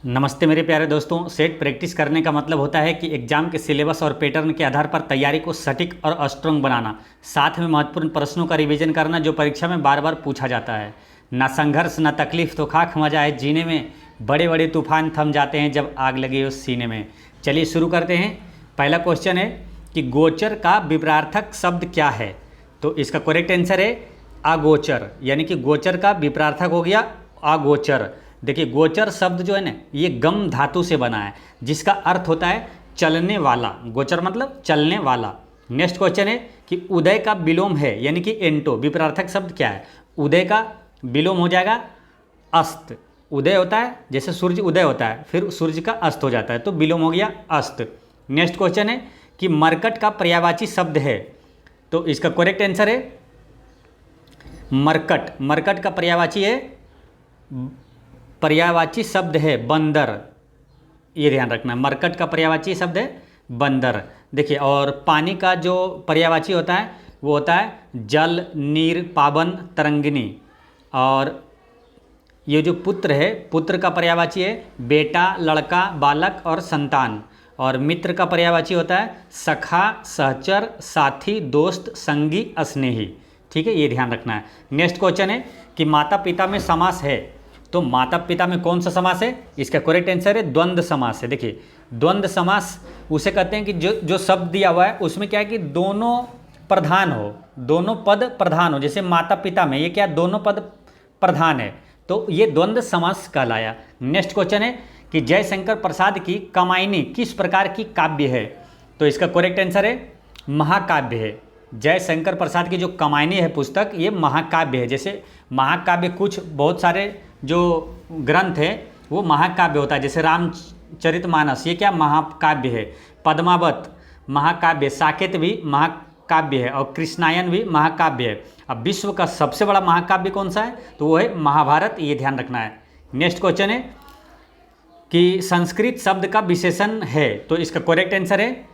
नमस्ते मेरे प्यारे दोस्तों। सेट प्रैक्टिस करने का मतलब होता है कि एग्जाम के सिलेबस और पैटर्न के आधार पर तैयारी को सटीक और स्ट्रॉन्ग बनाना, साथ में महत्वपूर्ण प्रश्नों का रिवीजन करना जो परीक्षा में बार बार पूछा जाता है। ना संघर्ष ना तकलीफ तो खाक मजा है जीने में, बड़े बड़े तूफान थम जाते हैं जब आग लगे उस सीने में। चलिए शुरू करते हैं। पहला क्वेश्चन है कि गोचर का विपरार्थक शब्द क्या है। तो इसका करेक्ट आंसर है अगोचर, यानी कि गोचर का विपरार्थक हो गया अगोचर। देखिए गोचर शब्द जो है ना, ये गम धातु से बना है जिसका अर्थ होता है चलने वाला। गोचर मतलब चलने वाला। नेक्स्ट क्वेश्चन है कि उदय का विलोम है, यानी कि एंटो। विपरार्थक शब्द क्या है? उदय का विलोम हो जाएगा अस्त। उदय होता है जैसे सूर्य उदय होता है, फिर सूर्य का अस्त हो जाता है, तो विलोम हो गया अस्त। नेक्स्ट क्वेश्चन है कि मरकट का पर्यायवाची शब्द है। तो इसका करेक्ट आंसर है मरकट। मरकट का पर्यायवाची शब्द है बंदर। ये ध्यान रखना, मरकट का पर्यायवाची शब्द है बंदर। देखिए, और पानी का जो पर्यायवाची होता है वो होता है जल, नीर, पावन, तरंगिनी। और ये जो पुत्र है, पुत्र का पर्यायवाची है बेटा, लड़का, बालक और संतान। और मित्र का पर्यायवाची होता है सखा, सहचर, साथी, दोस्त, संगी, स्नेही। ठीक है, ये ध्यान रखना है। नेक्स्ट क्वेश्चन है कि माता पिता में समास है। तो माता पिता में कौन सा समास है? इसका करेक्ट आंसर है द्वंद्व समास है। देखिए, द्वंद्व समास उसे कहते हैं कि जो शब्द दिया हुआ है उसमें क्या है कि दोनों प्रधान हो, दोनों पद प्रधान हो। जैसे माता पिता में ये क्या, दोनों पद प्रधान है, तो ये द्वंद्व समास कहलाया। नेक्स्ट क्वेश्चन है कि जयशंकर प्रसाद की कामायनी किस प्रकार की काव्य है। तो इसका करेक्ट आंसर है महाकाव्य है। जयशंकर प्रसाद की जो कामायनी है पुस्तक, ये महाकाव्य है। जैसे महाकाव्य कुछ बहुत सारे जो ग्रंथ है वो महाकाव्य होता है, जैसे रामचरितमानस, ये क्या महाकाव्य है। पद्मावत महाकाव्य, साकेत भी महाकाव्य है, और कृष्णायन भी महाकाव्य है। अब विश्व का सबसे बड़ा महाकाव्य कौन सा है? तो वो है महाभारत। ये ध्यान रखना है। नेक्स्ट क्वेश्चन है कि संस्कृत शब्द का विशेषण है। तो इसका करेक्ट आंसर है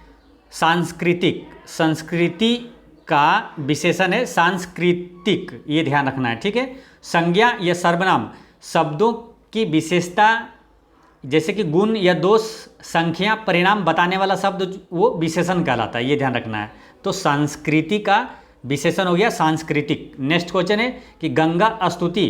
सांस्कृतिक। संस्कृति का विशेषण है सांस्कृतिक, ये ध्यान रखना है। ठीक है, संज्ञा या सर्वनाम शब्दों की विशेषता जैसे कि गुण या दोष, संख्या, परिणाम बताने वाला शब्द वो विशेषण कहलाता है, ये ध्यान रखना है। तो संस्कृति का विशेषण हो गया सांस्कृतिक। नेक्स्ट क्वेश्चन है कि गंगा स्तुति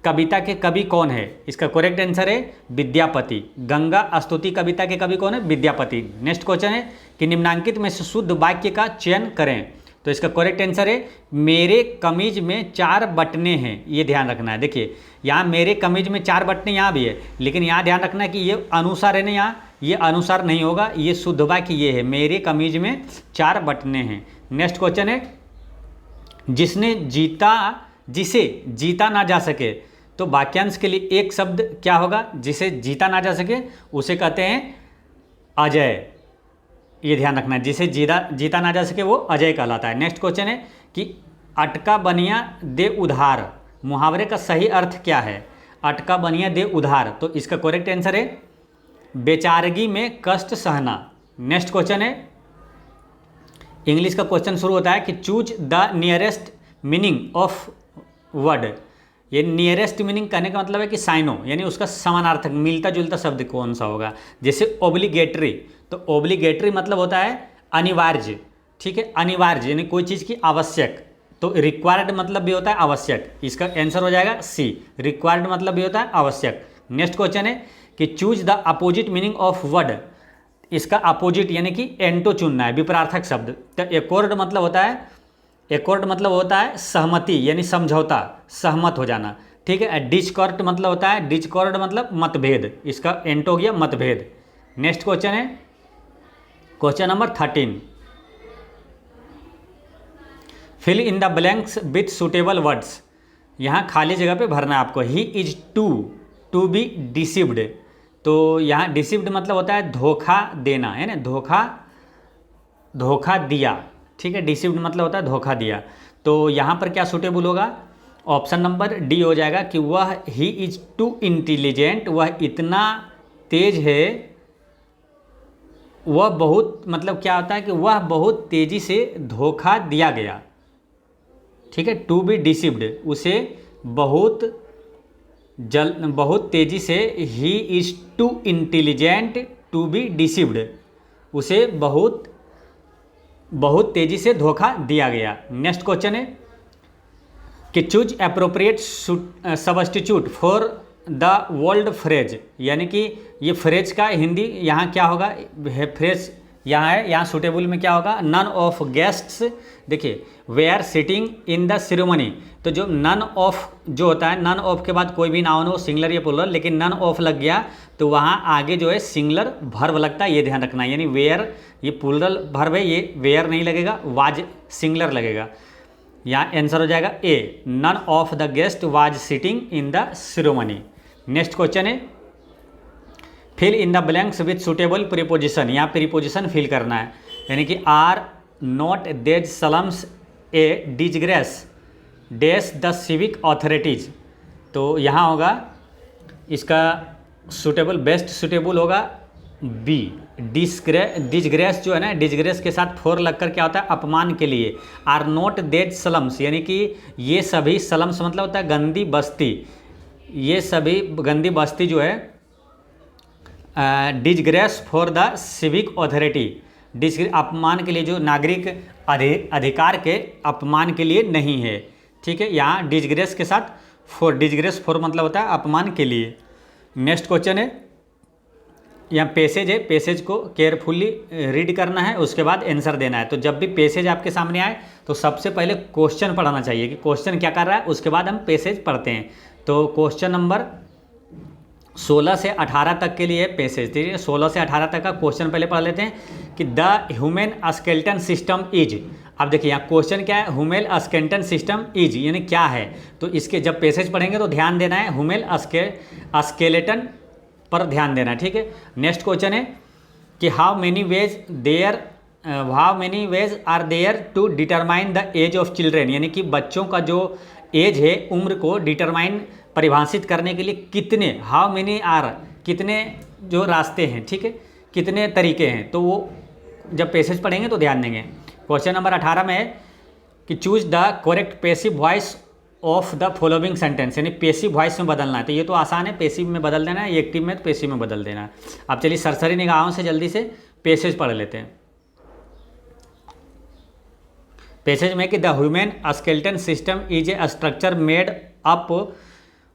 कविता के कवि कौन है। इसका करेक्ट आंसर है विद्यापति। गंगा स्तुति कविता के कवि कौन है? विद्यापति। नेक्स्ट क्वेश्चन है कि निम्नांकित में से शुद्ध वाक्य का चयन करें। तो इसका करेक्ट आंसर है मेरे कमीज में 4 बटने हैं। ये ध्यान रखना है। देखिए, यहाँ मेरे कमीज में 4 बटने यहाँ भी है, लेकिन यहाँ ध्यान रखना है कि ये अनुसार है ना, यहाँ ये अनुसार नहीं होगा, ये शुद्ध वाक्य ये है मेरे कमीज में 4 बटने हैं। नेक्स्ट क्वेश्चन है जिसे जीता ना जा सके। तो वाक्यांश के लिए एक शब्द क्या होगा? जिसे जीता ना जा सके उसे कहते हैं अजय। ये ध्यान रखना है, जिसे जीता ना जा सके वो अजय कहलाता है। नेक्स्ट क्वेश्चन है कि अटका बनिया दे उधार मुहावरे का सही अर्थ क्या है? अटका बनिया दे उधार। तो इसका करेक्ट आंसर है बेचारगी में कष्ट सहना। नेक्स्ट क्वेश्चन है, इंग्लिश का क्वेश्चन शुरू होता है कि choose the nearest meaning of word. ये नियरेस्ट मीनिंग कहने का मतलब है कि साइनो, यानी उसका समानार्थक मिलता जुलता शब्द कौन सा होगा। जैसे ओब्लिगेटरी, तो ओब्लिगेटरी मतलब होता है अनिवार्य। ठीक है, अनिवार्य यानी कोई चीज़ की आवश्यक। तो रिक्वायर्ड मतलब भी होता है आवश्यक। इसका आंसर हो जाएगा सी, रिक्वायर्ड मतलब भी होता है आवश्यक। नेक्स्ट क्वेश्चन है कि choose the opposite meaning of word. इसका अपोजिट यानी कि एंटो चुनना है, विपरार्थक शब्द। तो एकॉर्ड मतलब होता है सहमति, यानी समझौता, सहमत हो जाना। ठीक है, डिस्कॉर्ड मतलब होता है डिस्कॉर्ड मतलब मतभेद। इसका एंटो गया मतभेद। नेक्स्ट क्वेश्चन है question number 13, fill in the blanks with suitable words. यहाँ खाली जगह पे भरना है आपको। He is to be deceived. तो यहाँ डिसीव्ड मतलब होता है धोखा देना, है ना, धोखा दिया। ठीक है, डिसीव्ड मतलब होता है धोखा दिया। तो यहाँ पर क्या सुटेबल होगा? ऑप्शन नंबर डी हो जाएगा कि वह ही इज टू इंटेलिजेंट, वह इतना तेज है, वह बहुत, मतलब क्या होता है कि वह बहुत तेजी से धोखा दिया गया। ठीक है, टू बी डिसीव्ड, उसे बहुत बहुत तेज़ी से, he is too intelligent to be deceived, उसे बहुत तेज़ी से धोखा दिया गया। नेक्स्ट क्वेश्चन है कि choose appropriate substitute for the world phrase, यानी कि ये फ्रेज का हिंदी यहाँ क्या होगा, फ्रेज यहाँ है, यहाँ सुटेबल में क्या होगा, नन ऑफ गेस्ट्स, देखिए we are sitting in the ceremony, तो जो नन ऑफ जो होता है, नन ऑफ के बाद कोई भी नाउन हो, सिंगलर या प्लूरल, लेकिन नन ऑफ लग गया तो वहाँ आगे जो है सिंगलर भर्व लगता है, ये ध्यान रखना है। यानी वेयर ये प्लूरल भर्व है, ये वेयर नहीं लगेगा, वाज सिंगलर लगेगा। यहाँ आंसर हो जाएगा A, none of the guest was sitting in the ceremony. Next question है fill in the blanks with suitable preposition, यहाँ प्रीपोजिशन फिल करना है, यानी कि are not these slums a disgrace dash the civic authorities, तो यहाँ होगा इसका सुटेबल, बेस्ट सुटेबल होगा बी, डिसग्रेस जो है ना, डिसग्रेस के साथ फोर लगकर क्या होता है, अपमान के लिए। आर नॉट देज सलम्स, यानी कि ये सभी, सलम्स मतलब होता है गंदी बस्ती, ये सभी गंदी बस्ती जो है disgrace for the civic authority, अपमान के लिए, जो नागरिक अधिकार के अपमान के लिए नहीं है, ठीक है। यहाँ डिसग्रेस के साथ फॉर, डिसग्रेस फॉर मतलब होता है अपमान के लिए। नेक्स्ट क्वेश्चन है, यहाँ पैसेज है, पैसेज को केयरफुली रीड करना है, उसके बाद आंसर देना है। तो जब भी पैसेज आपके सामने आए तो सबसे पहले क्वेश्चन पढ़ना चाहिए कि क्वेश्चन क्या कर रहा है, उसके बाद हम पैसेज पढ़ते हैं। तो क्वेश्चन नंबर 16 से 18 तक के लिए पैसेज, ठीक है, 16 से 18 तक का क्वेश्चन पहले पढ़ लेते हैं कि the human skeleton system is, अब देखिए यहाँ क्वेश्चन क्या है, ह्यूमन स्केलेटन सिस्टम इज यानी क्या है, तो इसके जब पैसेज पढ़ेंगे तो ध्यान देना है, ह्यूमन स्केलेटन पर ध्यान देना है, ठीक है। नेक्स्ट क्वेश्चन है कि how many ways are there to determine the age of children, यानी कि बच्चों का जो एज है, उम्र को डिटरमाइन परिभाषित करने के लिए कितने, हाउ मेनी आर, कितने जो रास्ते हैं, ठीक है, कितने तरीके हैं, तो वो जब पैसेज पढ़ेंगे तो ध्यान देंगे। क्वेश्चन नंबर 18 में है कि choose the correct passive voice of the following sentence, यानी पैसिव वॉइस में बदलना है, तो ये तो आसान है, पैसिव में बदल देना है, एक्टिव में तो पैसिव में बदल देना है। अब चलिए सरसरी निगाहों से जल्दी से पैसेज पढ़ लेते हैं। पैसेज में कि the human skeleton system is a structure made up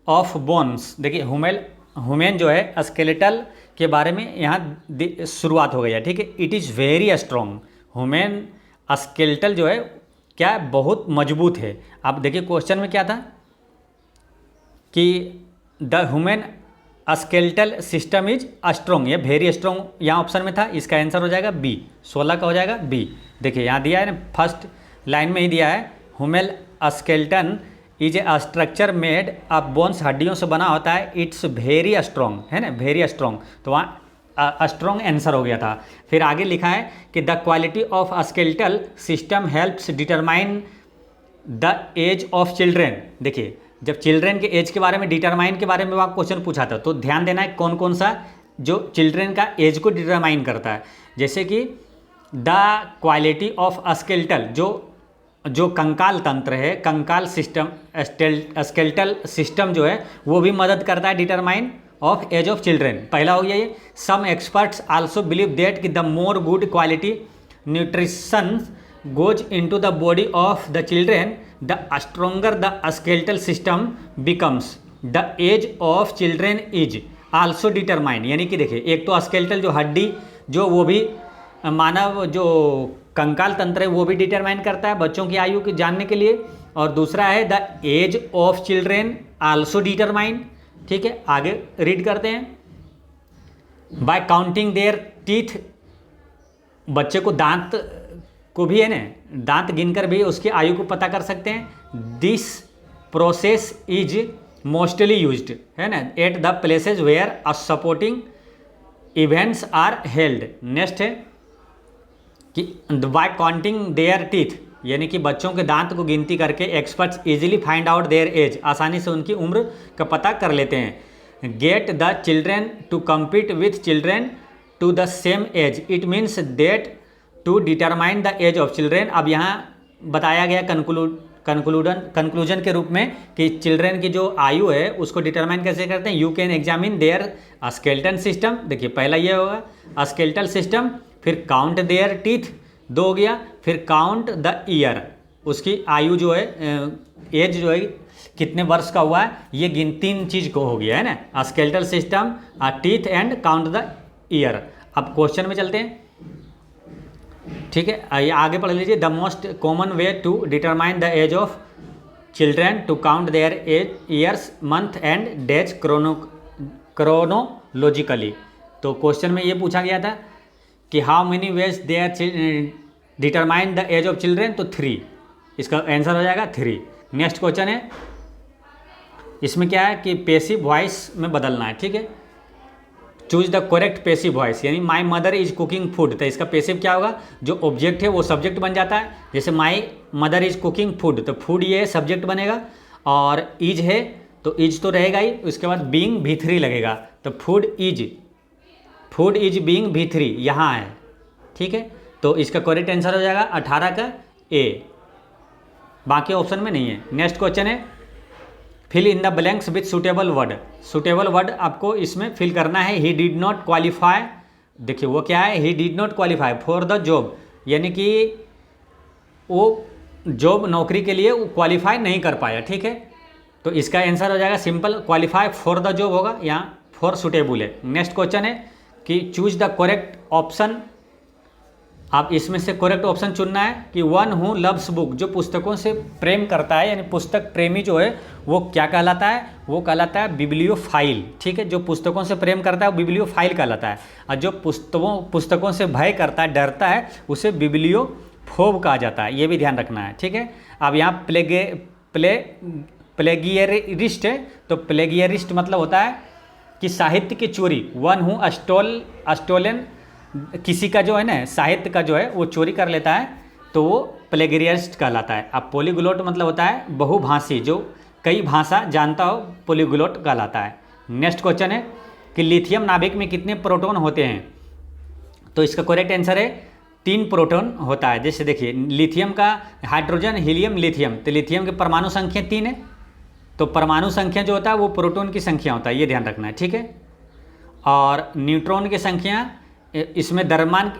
of bones, देखिए ह्यूमन जो है स्केलेटल के बारे में यहाँ शुरुआत हो गई है, ठीक है। It is very strong, human skeletal जो है क्या है, बहुत मजबूत है। अब देखिए क्वेश्चन में क्या था कि the human skeletal system is strong, ये वेरी स्ट्रॉन्ग यहाँ ऑप्शन में था, इसका आंसर हो जाएगा बी, 16 का हो जाएगा बी। देखिए यहाँ दिया है ना, फर्स्ट लाइन में ही दिया है, human skeleton is a structure made of bones, हड्डियों से बना होता है, इट्स वेरी स्ट्रॉन्ग, है ना, वेरी स्ट्रॉन्ग, तो वहाँ स्ट्रॉन्ग आंसर हो गया था। फिर आगे लिखा है कि the quality of skeletal system helps determine the age of children, देखिए जब चिल्ड्रेन के एज के बारे में, डिटरमाइन के बारे में वहाँ क्वेश्चन पूछा था, तो ध्यान देना है कौन कौन सा जो चिल्ड्रेन का एज को डिटरमाइन करता है, जैसे कि द क्वालिटी ऑफ स्केलेटल, जो कंकाल तंत्र है, कंकाल सिस्टम, स्केलेटल सिस्टम जो है वो भी मदद करता है determine of age of children, पहला हो गया ये। Some experts also believe that कि the more good quality nutrition goes into the body of the children the stronger the skeletal system becomes, the age of children is also determine, यानी कि देखिए एक तो स्केलेटल जो हड्डी जो वो भी मानव जो कंकाल तंत्र है वो भी डिटरमाइन करता है बच्चों की आयु के जानने के लिए, और दूसरा है the age of children also determine, ठीक है। आगे रीड करते हैं, बाय काउंटिंग देयर टीथ, बच्चे को दांत को भी है ना, दांत गिनकर भी उसकी आयु को पता कर सकते हैं। This process is mostly used, है ना, at the places where a supporting events are held. Next है कि बाय काउंटिंग देयर टीथ, यानी कि बच्चों के दांत को गिनती करके experts easily find out their age, आसानी से उनकी उम्र का पता कर लेते हैं। Get the children to compete with children to the same age, it means that to determine the age of children. अब यहाँ बताया गया कंक्लूजन के रूप में कि चिल्ड्रेन की जो आयु है उसको डिटरमाइन कैसे करते हैं। You can examine their skeletal system, देखिए पहला ये होगा स्केलेटल सिस्टम, फिर काउंट देयर टीथ, 2 हो गया, फिर काउंट द ईयर, उसकी आयु जो है एज जो है कितने वर्ष का हुआ है, ये 3 चीज़ को हो गया है ना, skeletal system, teeth and count the year. अब क्वेश्चन में चलते हैं, ठीक है, ये आगे पढ़ लीजिए। The most common way to determine the age of children to count their age years month and days chronologically. तो क्वेश्चन में ये पूछा गया था कि how many ways they are determine the age of children, तो 3, इसका आंसर हो जाएगा 3। नेक्स्ट क्वेश्चन है, इसमें क्या है कि पैसिव वॉइस में बदलना है, ठीक है। Choose the correct passive voice, यानी my mother is cooking food, तो इसका पैसिव क्या होगा, जो ऑब्जेक्ट है वो सब्जेक्ट बन जाता है। जैसे माई मदर इज कुकिंग फूड, तो फूड ये सब्जेक्ट बनेगा, और इज है तो इज तो रहेगा ही, उसके बाद बीइंग V3 लगेगा, तो फूड इज बीइंग V3 यहाँ है, ठीक है। तो इसका करेक्ट आंसर हो जाएगा 18 का A, बाकी ऑप्शन में नहीं है। नेक्स्ट क्वेश्चन है, fill in the blanks with suitable word. Suitable word आपको इसमें फिल करना है। ही डिड नॉट क्वालिफाई, देखिए वो क्या है, he did not qualify for the job, यानी कि वो जॉब नौकरी के लिए वो क्वालिफाई नहीं कर पाया, ठीक है। तो इसका आंसर हो जाएगा simple, qualify for the job होगा, यहाँ फॉर सुटेबल है। नेक्स्ट क्वेश्चन है कि चूज द करेक्ट ऑप्शन, आप इसमें से करेक्ट ऑप्शन चुनना है कि वन हु लव्स बुक, जो पुस्तकों से प्रेम करता है, यानी पुस्तक प्रेमी जो है वो क्या कहलाता है, वो कहलाता है बिब्लियोफाइल, ठीक है। जो पुस्तकों से प्रेम करता है वो बिब्लियोफाइल कहलाता है, और जो पुस्तकों से भय करता है, डरता है, उसे बिब्लियोफोब कहा जाता है, ये भी ध्यान रखना है, ठीक है। अब यहाँ प्लेगियरिस्ट है, तो प्लेगियरिस्ट मतलब होता है कि साहित्य की चोरी, वन हु अस्टोलन, किसी का जो है ना साहित्य का जो है वो चोरी कर लेता है, तो वो प्लेगियरिस्ट कहलाता है। अब पॉलीग्लोट मतलब होता है बहुभाषी, जो कई भाषा जानता हो, पॉलीग्लोट कहलाता है। नेक्स्ट क्वेश्चन है कि लिथियम नाभिक में कितने प्रोटॉन होते हैं, तो इसका करेक्ट आंसर है 3 प्रोटॉन होता है। जैसे देखिए लिथियम का हाइड्रोजन, हीलियम, लिथियम, तो लिथियम की परमाणु संख्या 3 है, तो परमाणु संख्या जो होता है वो प्रोटॉन की संख्या होता है, ये ध्यान रखना है, ठीक है। और न्यूट्रॉन की संख्या, इसमें द्रव्यमान,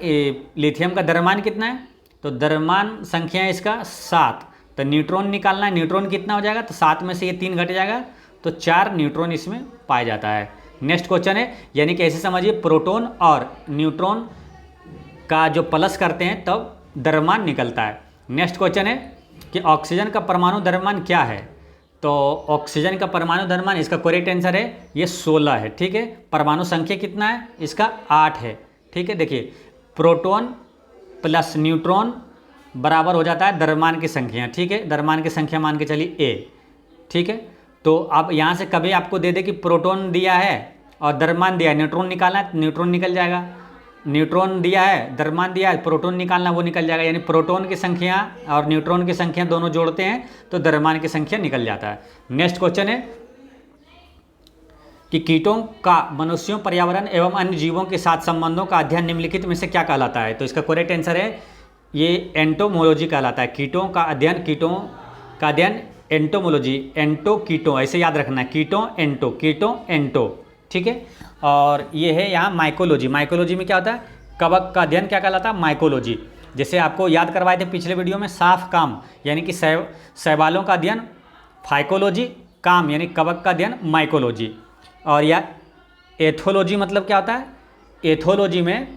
लिथियम का द्रव्यमान कितना है, तो द्रव्यमान संख्या है इसका 7, तो न्यूट्रॉन निकालना है, न्यूट्रॉन कितना हो जाएगा, तो 7 में से ये 3 घट जाएगा, तो 4 न्यूट्रॉन इसमें पाया जाता है। नेक्स्ट क्वेश्चन है, यानी कि ऐसे समझिए प्रोटॉन और न्यूट्रॉन का जो प्लस करते हैं तब द्रव्यमान निकलता है। नेक्स्ट क्वेश्चन है कि ऑक्सीजन का परमाणु द्रव्यमान क्या है, तो ऑक्सीजन का परमाणु द्रव्यमान, इसका करेक्ट आंसर है ये 16 है, ठीक है। परमाणु संख्या कितना है, इसका 8 है, ठीक है। देखिए प्रोटॉन प्लस न्यूट्रॉन बराबर हो जाता है द्रव्यमान की संख्या, ठीक है। द्रव्यमान की संख्या मान के चलिए A, ठीक है। तो अब यहाँ से कभी आपको दे दे कि प्रोटॉन दिया है और द्रव्यमान दिया है, न्यूट्रॉन निकालना है, न्यूट्रॉन निकल जाएगा। न्यूट्रॉन दिया है, द्रव्यमान दिया है, प्रोटॉन निकालना, वो निकल जाएगा, यानी प्रोटॉन की संख्या और न्यूट्रॉन की संख्या दोनों जोड़ते हैं तो द्रव्यमान की संख्या निकल जाता है। नेक्स्ट क्वेश्चन है कि कीटों का मनुष्यों, पर्यावरण एवं अन्य जीवों के साथ संबंधों का अध्ययन निम्नलिखित में से क्या कहलाता है, तो इसका करेक्ट आंसर है ये एंटोमोलॉजी कहलाता है। कीटों का अध्ययन एंटोमोलॉजी, एंटो कीटो, ऐसे याद रखना है, कीटो एंटो, ठीक है। और ये है यहाँ माइकोलॉजी, माइकोलॉजी में क्या होता है, कवक का अध्ययन क्या कहलाता है, माइकोलॉजी। जैसे आपको याद करवाए थे पिछले वीडियो में साफ काम, यानी कि शैवालों का अध्ययन फाइकोलॉजी, काम यानी कवक का अध्ययन माइकोलॉजी। और या एथोलॉजी मतलब क्या होता है, एथोलॉजी में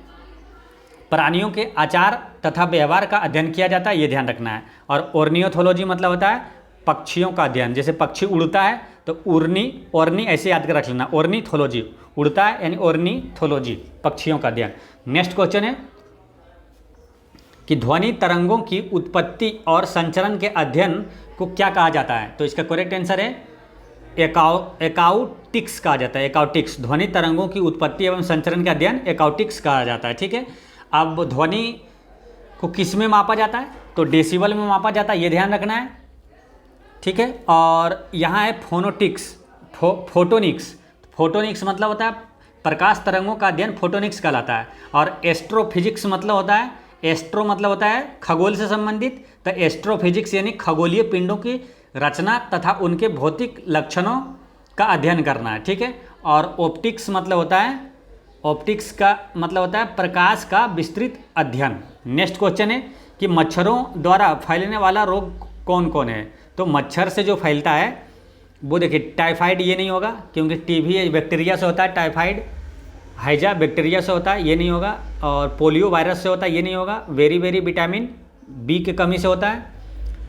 प्राणियों के आचार तथा व्यवहार का अध्ययन किया जाता है, ये ध्यान रखना है। और ऑर्नियोथोलॉजी मतलब होता है पक्षियों का अध्ययन, जैसे पक्षी उड़ता है तो ओर्नी ऐसे याद कर रख लेना, ऑर्निथोलॉजी, उड़ता है यानी ऑर्निथोलॉजी, पक्षियों का अध्ययन। नेक्स्ट क्वेश्चन है कि ध्वनि तरंगों की उत्पत्ति और संचरण के अध्ययन को क्या कहा जाता है, तो इसका करेक्ट आंसर है एकाउटिक्स कहा जाता है, एकाउटिक्स। ध्वनि तरंगों की उत्पत्ति एवं संचरण का अध्ययन एकाउटिक्स कहा जाता है, ठीक है। अब ध्वनि को किस में मापा जाता है, तो डेसिबल में मापा जाता है, ये ध्यान रखना है, ठीक है। और यहाँ है फोनोटिक्स, फोटोनिक्स मतलब होता है प्रकाश तरंगों का अध्ययन, फोटोनिक्स कहलाता है। और एस्ट्रोफिजिक्स मतलब होता है एस्ट्रो मतलब होता है खगोल से संबंधित, तो एस्ट्रोफिजिक्स यानी खगोलीय पिंडों की रचना तथा उनके भौतिक लक्षणों का अध्ययन करना है, ठीक है। और ऑप्टिक्स मतलब होता है, ऑप्टिक्स का मतलब होता है प्रकाश का विस्तृत अध्ययन। नेक्स्ट क्वेश्चन है कि मच्छरों द्वारा फैलने वाला रोग कौन कौन है। तो मच्छर से जो फैलता है वो देखिए, टाइफाइड ये नहीं होगा क्योंकि टीबी बैक्टीरिया से होता है, टाइफाइड हैजा बैक्टीरिया से होता है, ये नहीं होगा। और पोलियो वायरस से होता है, ये नहीं होगा। वेरी वेरी विटामिन बी की कमी से होता है।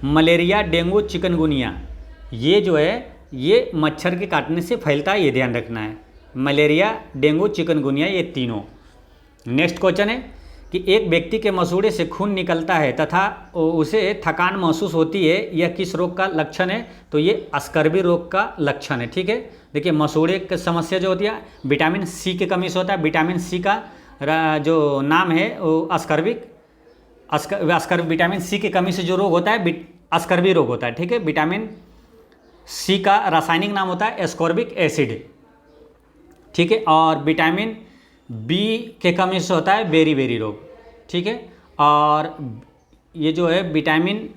मलेरिया, डेंगू, चिकनगुनिया, ये जो है ये मच्छर के काटने से फैलता है, ये ध्यान रखना है। मलेरिया, डेंगू, चिकनगुनिया, ये तीनों। नेक्स्ट क्वेश्चन है कि एक व्यक्ति के मसूड़े से खून निकलता है तथा उसे थकान महसूस होती है, यह किस रोग का लक्षण है। तो ये स्कर्वी रोग का लक्षण है, ठीक है। देखिए मसूड़े की समस्या जो होती है विटामिन सी की कमी से होता है। विटामिन सी का जो नाम है वो विटामिन सी की कमी से जो रोग होता है स्कर्वी रोग होता है, ठीक है। विटामिन सी का रासायनिक नाम होता है एस्कॉर्बिक एसिड, ठीक है। और विटामिन बी के कमी से होता है बेरी बेरी रोग, ठीक है। और ये जो है विटामिन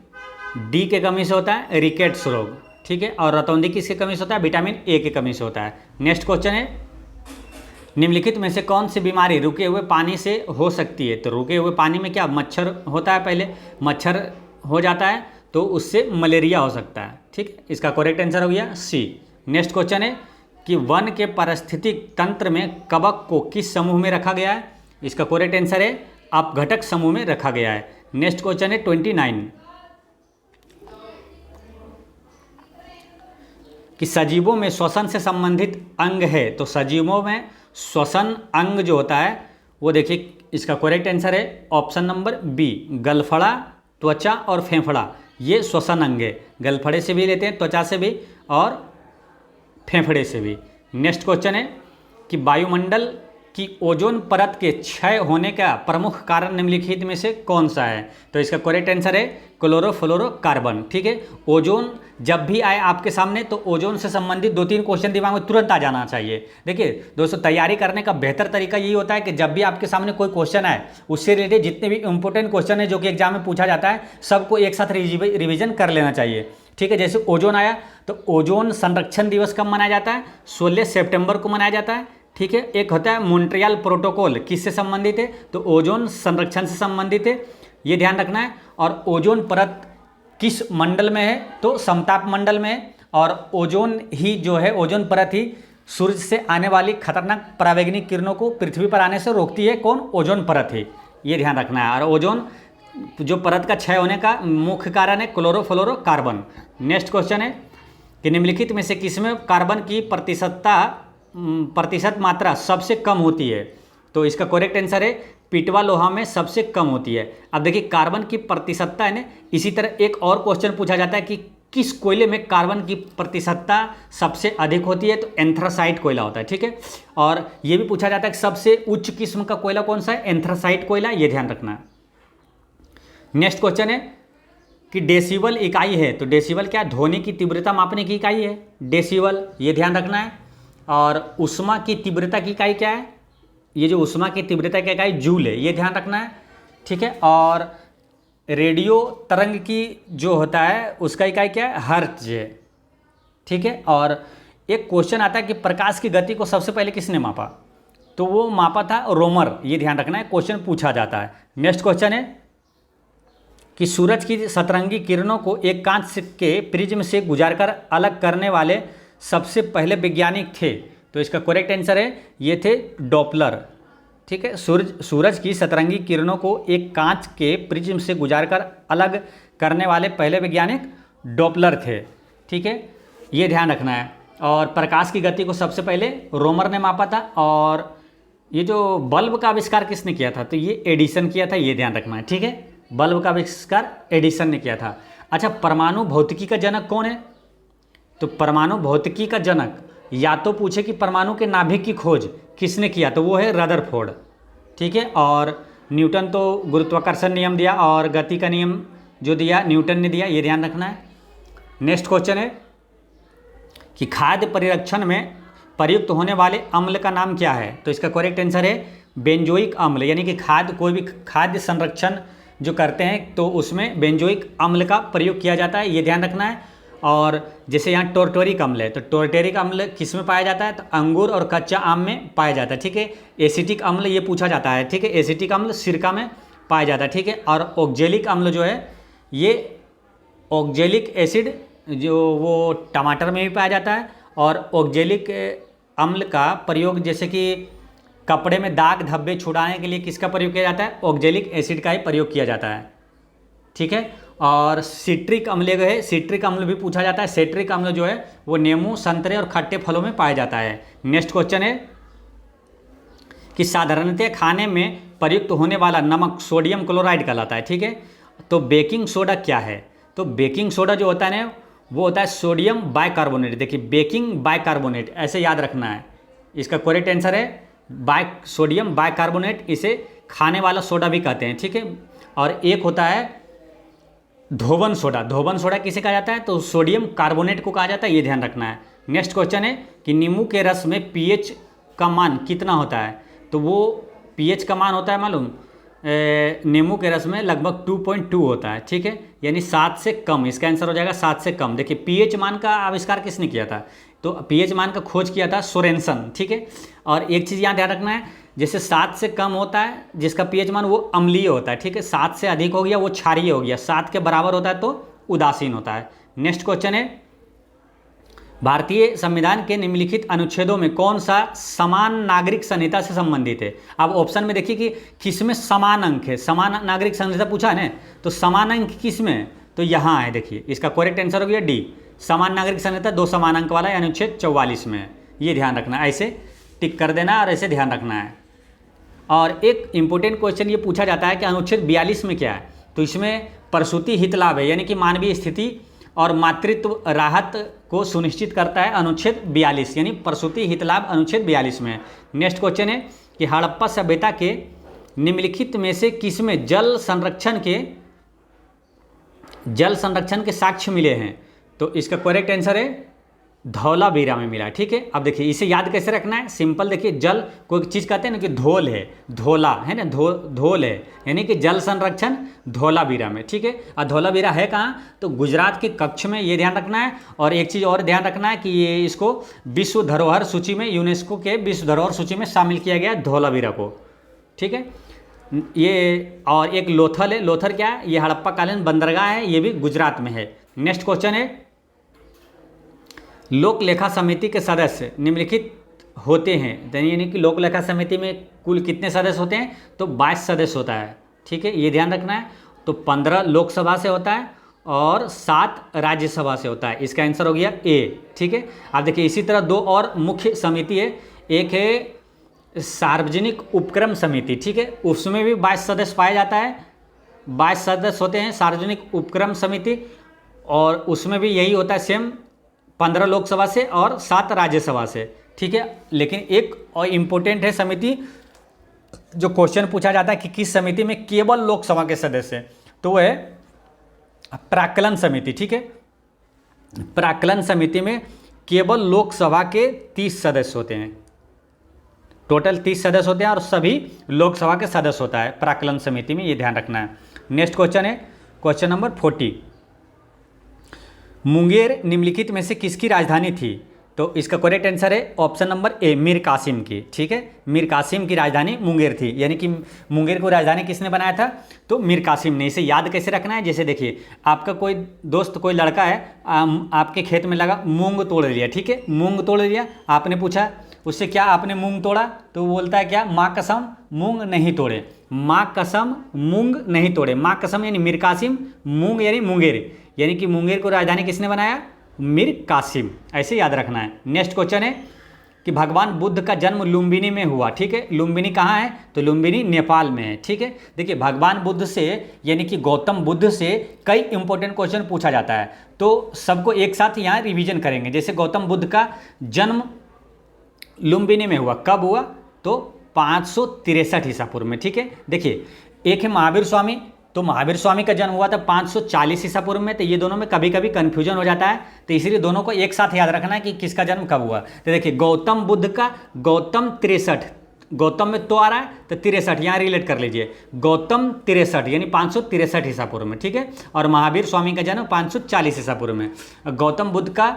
डी के कमी से होता है रिकेट्स रोग, ठीक है। और रतौंधी किसके कमी से होता है, विटामिन ए की कमी से होता है। नेक्स्ट क्वेश्चन है निम्नलिखित में से कौन सी बीमारी रुके हुए पानी से हो सकती है। तो रुके हुए पानी में क्या मच्छर होता है, पहले मच्छर हो जाता है तो उससे मलेरिया हो सकता है, ठीक है। इसका करेक्ट आंसर हो गया सी। नेक्स्ट क्वेश्चन है कि वन के पारिस्थितिक तंत्र में कवक को किस समूह में रखा गया है। इसका करेक्ट आंसर है अपघटक समूह में रखा गया है। नेक्स्ट क्वेश्चन है 29 कि सजीवों में श्वसन से संबंधित अंग है। तो सजीवों में श्वसन अंग जो होता है वो देखिए, इसका करेक्ट आंसर है ऑप्शन नंबर बी, गलफड़ा, त्वचा और फेफड़ा, ये श्वसन अंग है। गलफड़े से भी लेते हैं, त्वचा से भी और फेफड़े से भी। नेक्स्ट क्वेश्चन है कि वायुमंडल की ओजोन परत के क्षय होने का प्रमुख कारण निम्नलिखित में से कौन सा है। तो इसका करेक्ट आंसर है क्लोरोफ्लोरोकार्बन, ठीक है। ओजोन जब भी आए आपके सामने तो ओजोन से संबंधित 2-3 क्वेश्चन दिमाग में तुरंत आ जाना चाहिए। देखिए दोस्तों, तैयारी करने का बेहतर तरीका यही होता है कि जब भी आपके सामने कोई क्वेश्चन आए उससे रिलेटेड जितने भी इंपॉर्टेंट क्वेश्चन है जो कि एग्जाम में पूछा जाता है सबको एक साथ रिविजन कर लेना चाहिए, ठीक है। जैसे ओजोन आया तो ओजोन संरक्षण दिवस कब मनाया जाता है, 16 सितंबर को मनाया जाता है, ठीक है। एक होता है मॉन्ट्रियल प्रोटोकॉल, किससे संबंधित है, तो ओजोन संरक्षण से संबंधित है, ये ध्यान रखना है। और ओजोन परत किस मंडल में है, तो समताप मंडल में है। और ओजोन ही जो है, ओजोन परत ही सूर्य से आने वाली खतरनाक परावैंगनिक किरणों को पृथ्वी पर आने से रोकती है। कौन, ओजोन परत है, ये ध्यान रखना है। और ओजोन जो परत का क्षय होने का मुख्य कारण है क्लोरोफ्लोरोकार्बन। नेक्स्ट क्वेश्चन है कि निम्नलिखित में से किसमें कार्बन की प्रतिशत मात्रा सबसे कम होती है। तो इसका करेक्ट आंसर है पीटवा लोहा में सबसे कम होती है। अब देखिए कार्बन की प्रतिशतता है ना, इसी तरह एक और क्वेश्चन पूछा जाता है कि किस कोयले में कार्बन की प्रतिशतता सबसे अधिक होती है, तो एंथ्रासाइट कोयला होता है, ठीक है। और ये भी पूछा जाता है कि सबसे उच्च किस्म का कोयला कौन सा है, एंथ्रासाइट कोयला, ये ध्यान रखना है। नेक्स्ट क्वेश्चन है कि डेसिबल इकाई है। तो डेसिबल क्या, ध्वनि की तीव्रता मापने की इकाई है, डेसिबल, ये ध्यान रखना है। और उष्मा की तीव्रता की इकाई क्या है, ये जो उष्मा की तीव्रता की इकाई जूल है, ये ध्यान रखना है, ठीक है। और रेडियो तरंग की जो होता है उसका इकाई क्या है, हर्ट्ज है, ठीक है। और एक क्वेश्चन आता है कि प्रकाश की गति को सबसे पहले किसने मापा, तो वो मापा था रोमर, ये ध्यान रखना है, क्वेश्चन पूछा जाता है। नेक्स्ट क्वेश्चन है कि सूरज की सतरंगी किरणों को एक कांच के प्रिज्म से गुजारकर अलग करने वाले सबसे पहले वैज्ञानिक थे। तो इसका करेक्ट आंसर है ये थे डॉपलर, ठीक है। सूरज की सतरंगी किरणों को एक कांच के प्रिज्म से गुजारकर अलग करने वाले पहले वैज्ञानिक डॉपलर थे, ठीक है, ये ध्यान रखना है। और प्रकाश की गति को सबसे पहले रोमर ने मापा था। और ये जो बल्ब का आविष्कार किसने किया था, तो ये एडिसन किया था, ये ध्यान रखना है, ठीक है। बल्ब का आविष्कार एडिसन ने किया था। अच्छा, परमाणु भौतिकी का जनक कौन है, तो परमाणु भौतिकी का जनक या तो पूछे कि परमाणु के नाभिक की खोज किसने किया, तो वो है रदरफोर्ड, ठीक है। और न्यूटन तो गुरुत्वाकर्षण नियम दिया और गति का नियम जो दिया न्यूटन ने दिया, ये ध्यान रखना है। नेक्स्ट क्वेश्चन है कि खाद्य प्रयुक्त होने वाले अम्ल का नाम क्या है? तो इसका करेक्ट आंसर है बेंजोइक अम्ल, यानी कि कोई भी खाद्य संरक्षण जो करते हैं तो उसमें बेंजोइक अम्ल का प्रयोग किया जाता है, ये ध्यान रखना है। और जैसे यहाँ टोर्टोरिक अम्ल है, तो टोर्टोरिक अम्ल किस में पाया जाता है? तो अंगूर और कच्चा आम में पाया जाता है, ठीक है। एसिटिक अम्ल ये पूछा जाता है, ठीक है, एसिटिक अम्ल सिरका में पाया जाता है, ठीक है। और ऑक्जेलिक अम्ल जो है, ये ऑक्जेलिक एसिड जो वो टमाटर में भी पाया जाता है। और ऑक्जेलिक अम्ल का प्रयोग जैसे कि कपड़े में दाग धब्बे छुड़ाने के लिए किसका प्रयोग किया जाता है? ऑक्जेलिक एसिड का ही प्रयोग किया जाता है, ठीक है। और सिट्रिक अम्ल जो है, सिट्रिक अम्ल भी पूछा जाता है। सिट्रिक अम्ल जो है वो नींबू, संतरे और खट्टे फलों में पाया जाता है। नेक्स्ट क्वेश्चन है कि साधारणतः खाने में प्रयुक्त होने वाला नमक सोडियम क्लोराइड कहलाता है, ठीक है। तो बेकिंग सोडा क्या है? तो बेकिंग सोडा जो होता है ना, वो होता है सोडियम बाइकार्बोनेट। देखिए बेकिंग बाइकार्बोनेट ऐसे याद रखना है। इसका करेक्ट आंसर है सोडियम बाइकार्बोनेट, इसे खाने वाला सोडा भी कहते हैं, ठीक है। और एक होता है धोवन सोडा। धोवन सोडा किसे कहा जाता है? तो सोडियम कार्बोनेट को कहा जाता है, ये ध्यान रखना है। नेक्स्ट क्वेश्चन है कि नींबू के रस में पीएच का मान कितना होता है? तो वो पीएच का मान होता है मालूम, नींबू के रस में लगभग 2.2 होता है, ठीक है, यानी 7 से कम। इसका आंसर हो जाएगा 7 से कम। देखिए पीएच मान का आविष्कार किसने किया था? तो पीएच मान का खोज किया था सोरेनसन, ठीक है। और एक चीज़ यहाँ ध्यान रखना है, जैसे 7 से कम होता है जिसका पीएच मान, वो अम्लीय होता है, ठीक है। 7 से अधिक हो गया वो क्षारीय हो गया, 7 के बराबर होता है तो उदासीन होता है। नेक्स्ट क्वेश्चन है भारतीय संविधान के निम्नलिखित अनुच्छेदों में कौन सा समान नागरिक संहिता से संबंधित है? अब ऑप्शन में देखिए कि किसमें समान अंक है। समान नागरिक संहिता पूछा है ना, तो समान अंक किसमें है? तो यहाँ है, देखिए इसका करेक्ट आंसर हो गया डी, समान नागरिक संहिता 2 समान अंक वाला अनुच्छेद 44 में है, ये ध्यान रखना है। ऐसे टिक कर देना और ऐसे ध्यान रखना है। और एक इंपॉर्टेंट क्वेश्चन ये पूछा जाता है कि अनुच्छेद 42 में क्या है? तो इसमें प्रसूति हित लाभ है, यानी कि मानवीय स्थिति और मातृत्व राहत को सुनिश्चित करता है अनुच्छेद 42, यानी प्रसूति हित लाभ अनुच्छेद 42 में है। नेक्स्ट क्वेश्चन है कि हड़प्पा सभ्यता के निम्नलिखित में से किसमें जल संरक्षण के साक्ष्य मिले हैं? तो इसका करेक्ट आंसर है धौलावीरा में मिला है, ठीक है। अब देखिए इसे याद कैसे रखना है, सिंपल। देखिए जल कोई चीज़ कहते हैं ना कि धोल है, धोला है ना, धोल है, यानी कि जल संरक्षण धौलावीरा में, ठीक है। और धौलावीरा है कहाँ? तो गुजरात के कच्छ में, ये ध्यान रखना है। और एक चीज़ और ध्यान रखना है कि ये इसको विश्व धरोहर सूची में, यूनेस्को के विश्व धरोहर सूची में शामिल किया गया है धौलावीरा को, ठीक है। ये और एक लोथल है, लोथल क्या है? ये हड़प्पा कालीन बंदरगाह है, ये भी गुजरात में है। नेक्स्ट क्वेश्चन है लोक लेखा समिति के सदस्य निम्नलिखित होते हैं, यानी कि लोक लेखा समिति में कुल कितने सदस्य होते हैं? तो 22 सदस्य होता है, ठीक है, ये ध्यान रखना है। तो 15 लोकसभा से होता है और 7 राज्यसभा से होता है। इसका आंसर हो गया ए, ठीक है। अब देखिए इसी तरह 2 और मुख्य समिति है, एक है सार्वजनिक उपक्रम समिति, ठीक है, उसमें भी 22 सदस्य पाया जाता है, 22 सदस्य होते हैं सार्वजनिक उपक्रम समिति, और उसमें भी यही होता है सेम, 15 लोकसभा से और 7 राज्यसभा से, ठीक है। लेकिन एक और इम्पोर्टेंट है समिति, जो क्वेश्चन पूछा जाता है कि किस समिति में केवल लोकसभा के सदस्य हैं, तो वह है प्राक्कलन समिति, ठीक है। प्राक्कलन समिति में केवल लोकसभा के 30 सदस्य होते हैं, टोटल 30 सदस्य होते हैं और सभी लोकसभा के सदस्य होता है प्राक्कलन समिति में, ये ध्यान रखना है। नेक्स्ट क्वेश्चन है क्वेश्चन नंबर 40, मुंगेर निम्नलिखित में से किसकी राजधानी थी? तो इसका करेक्ट आंसर है option number A, Mir Qasim की, ठीक है। मीर कासिम की राजधानी मुंगेर थी, यानी कि मुंगेर को राजधानी किसने बनाया था? तो मीर कासिम ने। इसे याद कैसे रखना है, जैसे देखिए आपका कोई दोस्त, कोई लड़का है, आपके खेत में लगा मूंग तोड़ लिया, ठीक है, मूंग तोड़ लिया, आपने पूछा उससे क्या आपने मूंग तोड़ा? तो वो बोलता है क्या? माँ कसम मूंग नहीं तोड़े, माँ कसम मूंग नहीं तोड़े। माँ कसम यानी मीर कासिम, मूंग यानी मुंगेर, यानी कि मुंगेर को राजधानी किसने बनाया? मीर कासिम, ऐसे याद रखना है। नेक्स्ट क्वेश्चन है कि भगवान बुद्ध का जन्म लुम्बिनी में हुआ, ठीक है। लुम्बिनी कहाँ है? तो लुम्बिनी नेपाल में है, ठीक है। देखिए भगवान बुद्ध से, यानी कि गौतम बुद्ध से कई इंपॉर्टेंट क्वेश्चन पूछा जाता है, तो सबको एक साथ यहाँ रिवीजन करेंगे। जैसे गौतम बुद्ध का जन्म लुम्बिनी में हुआ, कब हुआ? तो 563 ईसा पूर्व में, ठीक है। देखिए एक है महावीर स्वामी, तो महावीर स्वामी का जन्म हुआ था 540 ईसा पूर्व में। तो ये दोनों में कभी कभी कन्फ्यूजन हो जाता है, तो इसीलिए दोनों को एक साथ याद रखना है कि किसका जन्म कब हुआ। तो देखिए गौतम बुद्ध का गौतम 63, गौतम में तो आ रहा है तो 63 यहाँ रिलेट कर लीजिए, गौतम 63 यानी 563 ईसा पूर्व में, ठीक है। और महावीर स्वामी का जन्म 540 ईसा पूर्व में। गौतम बुद्ध का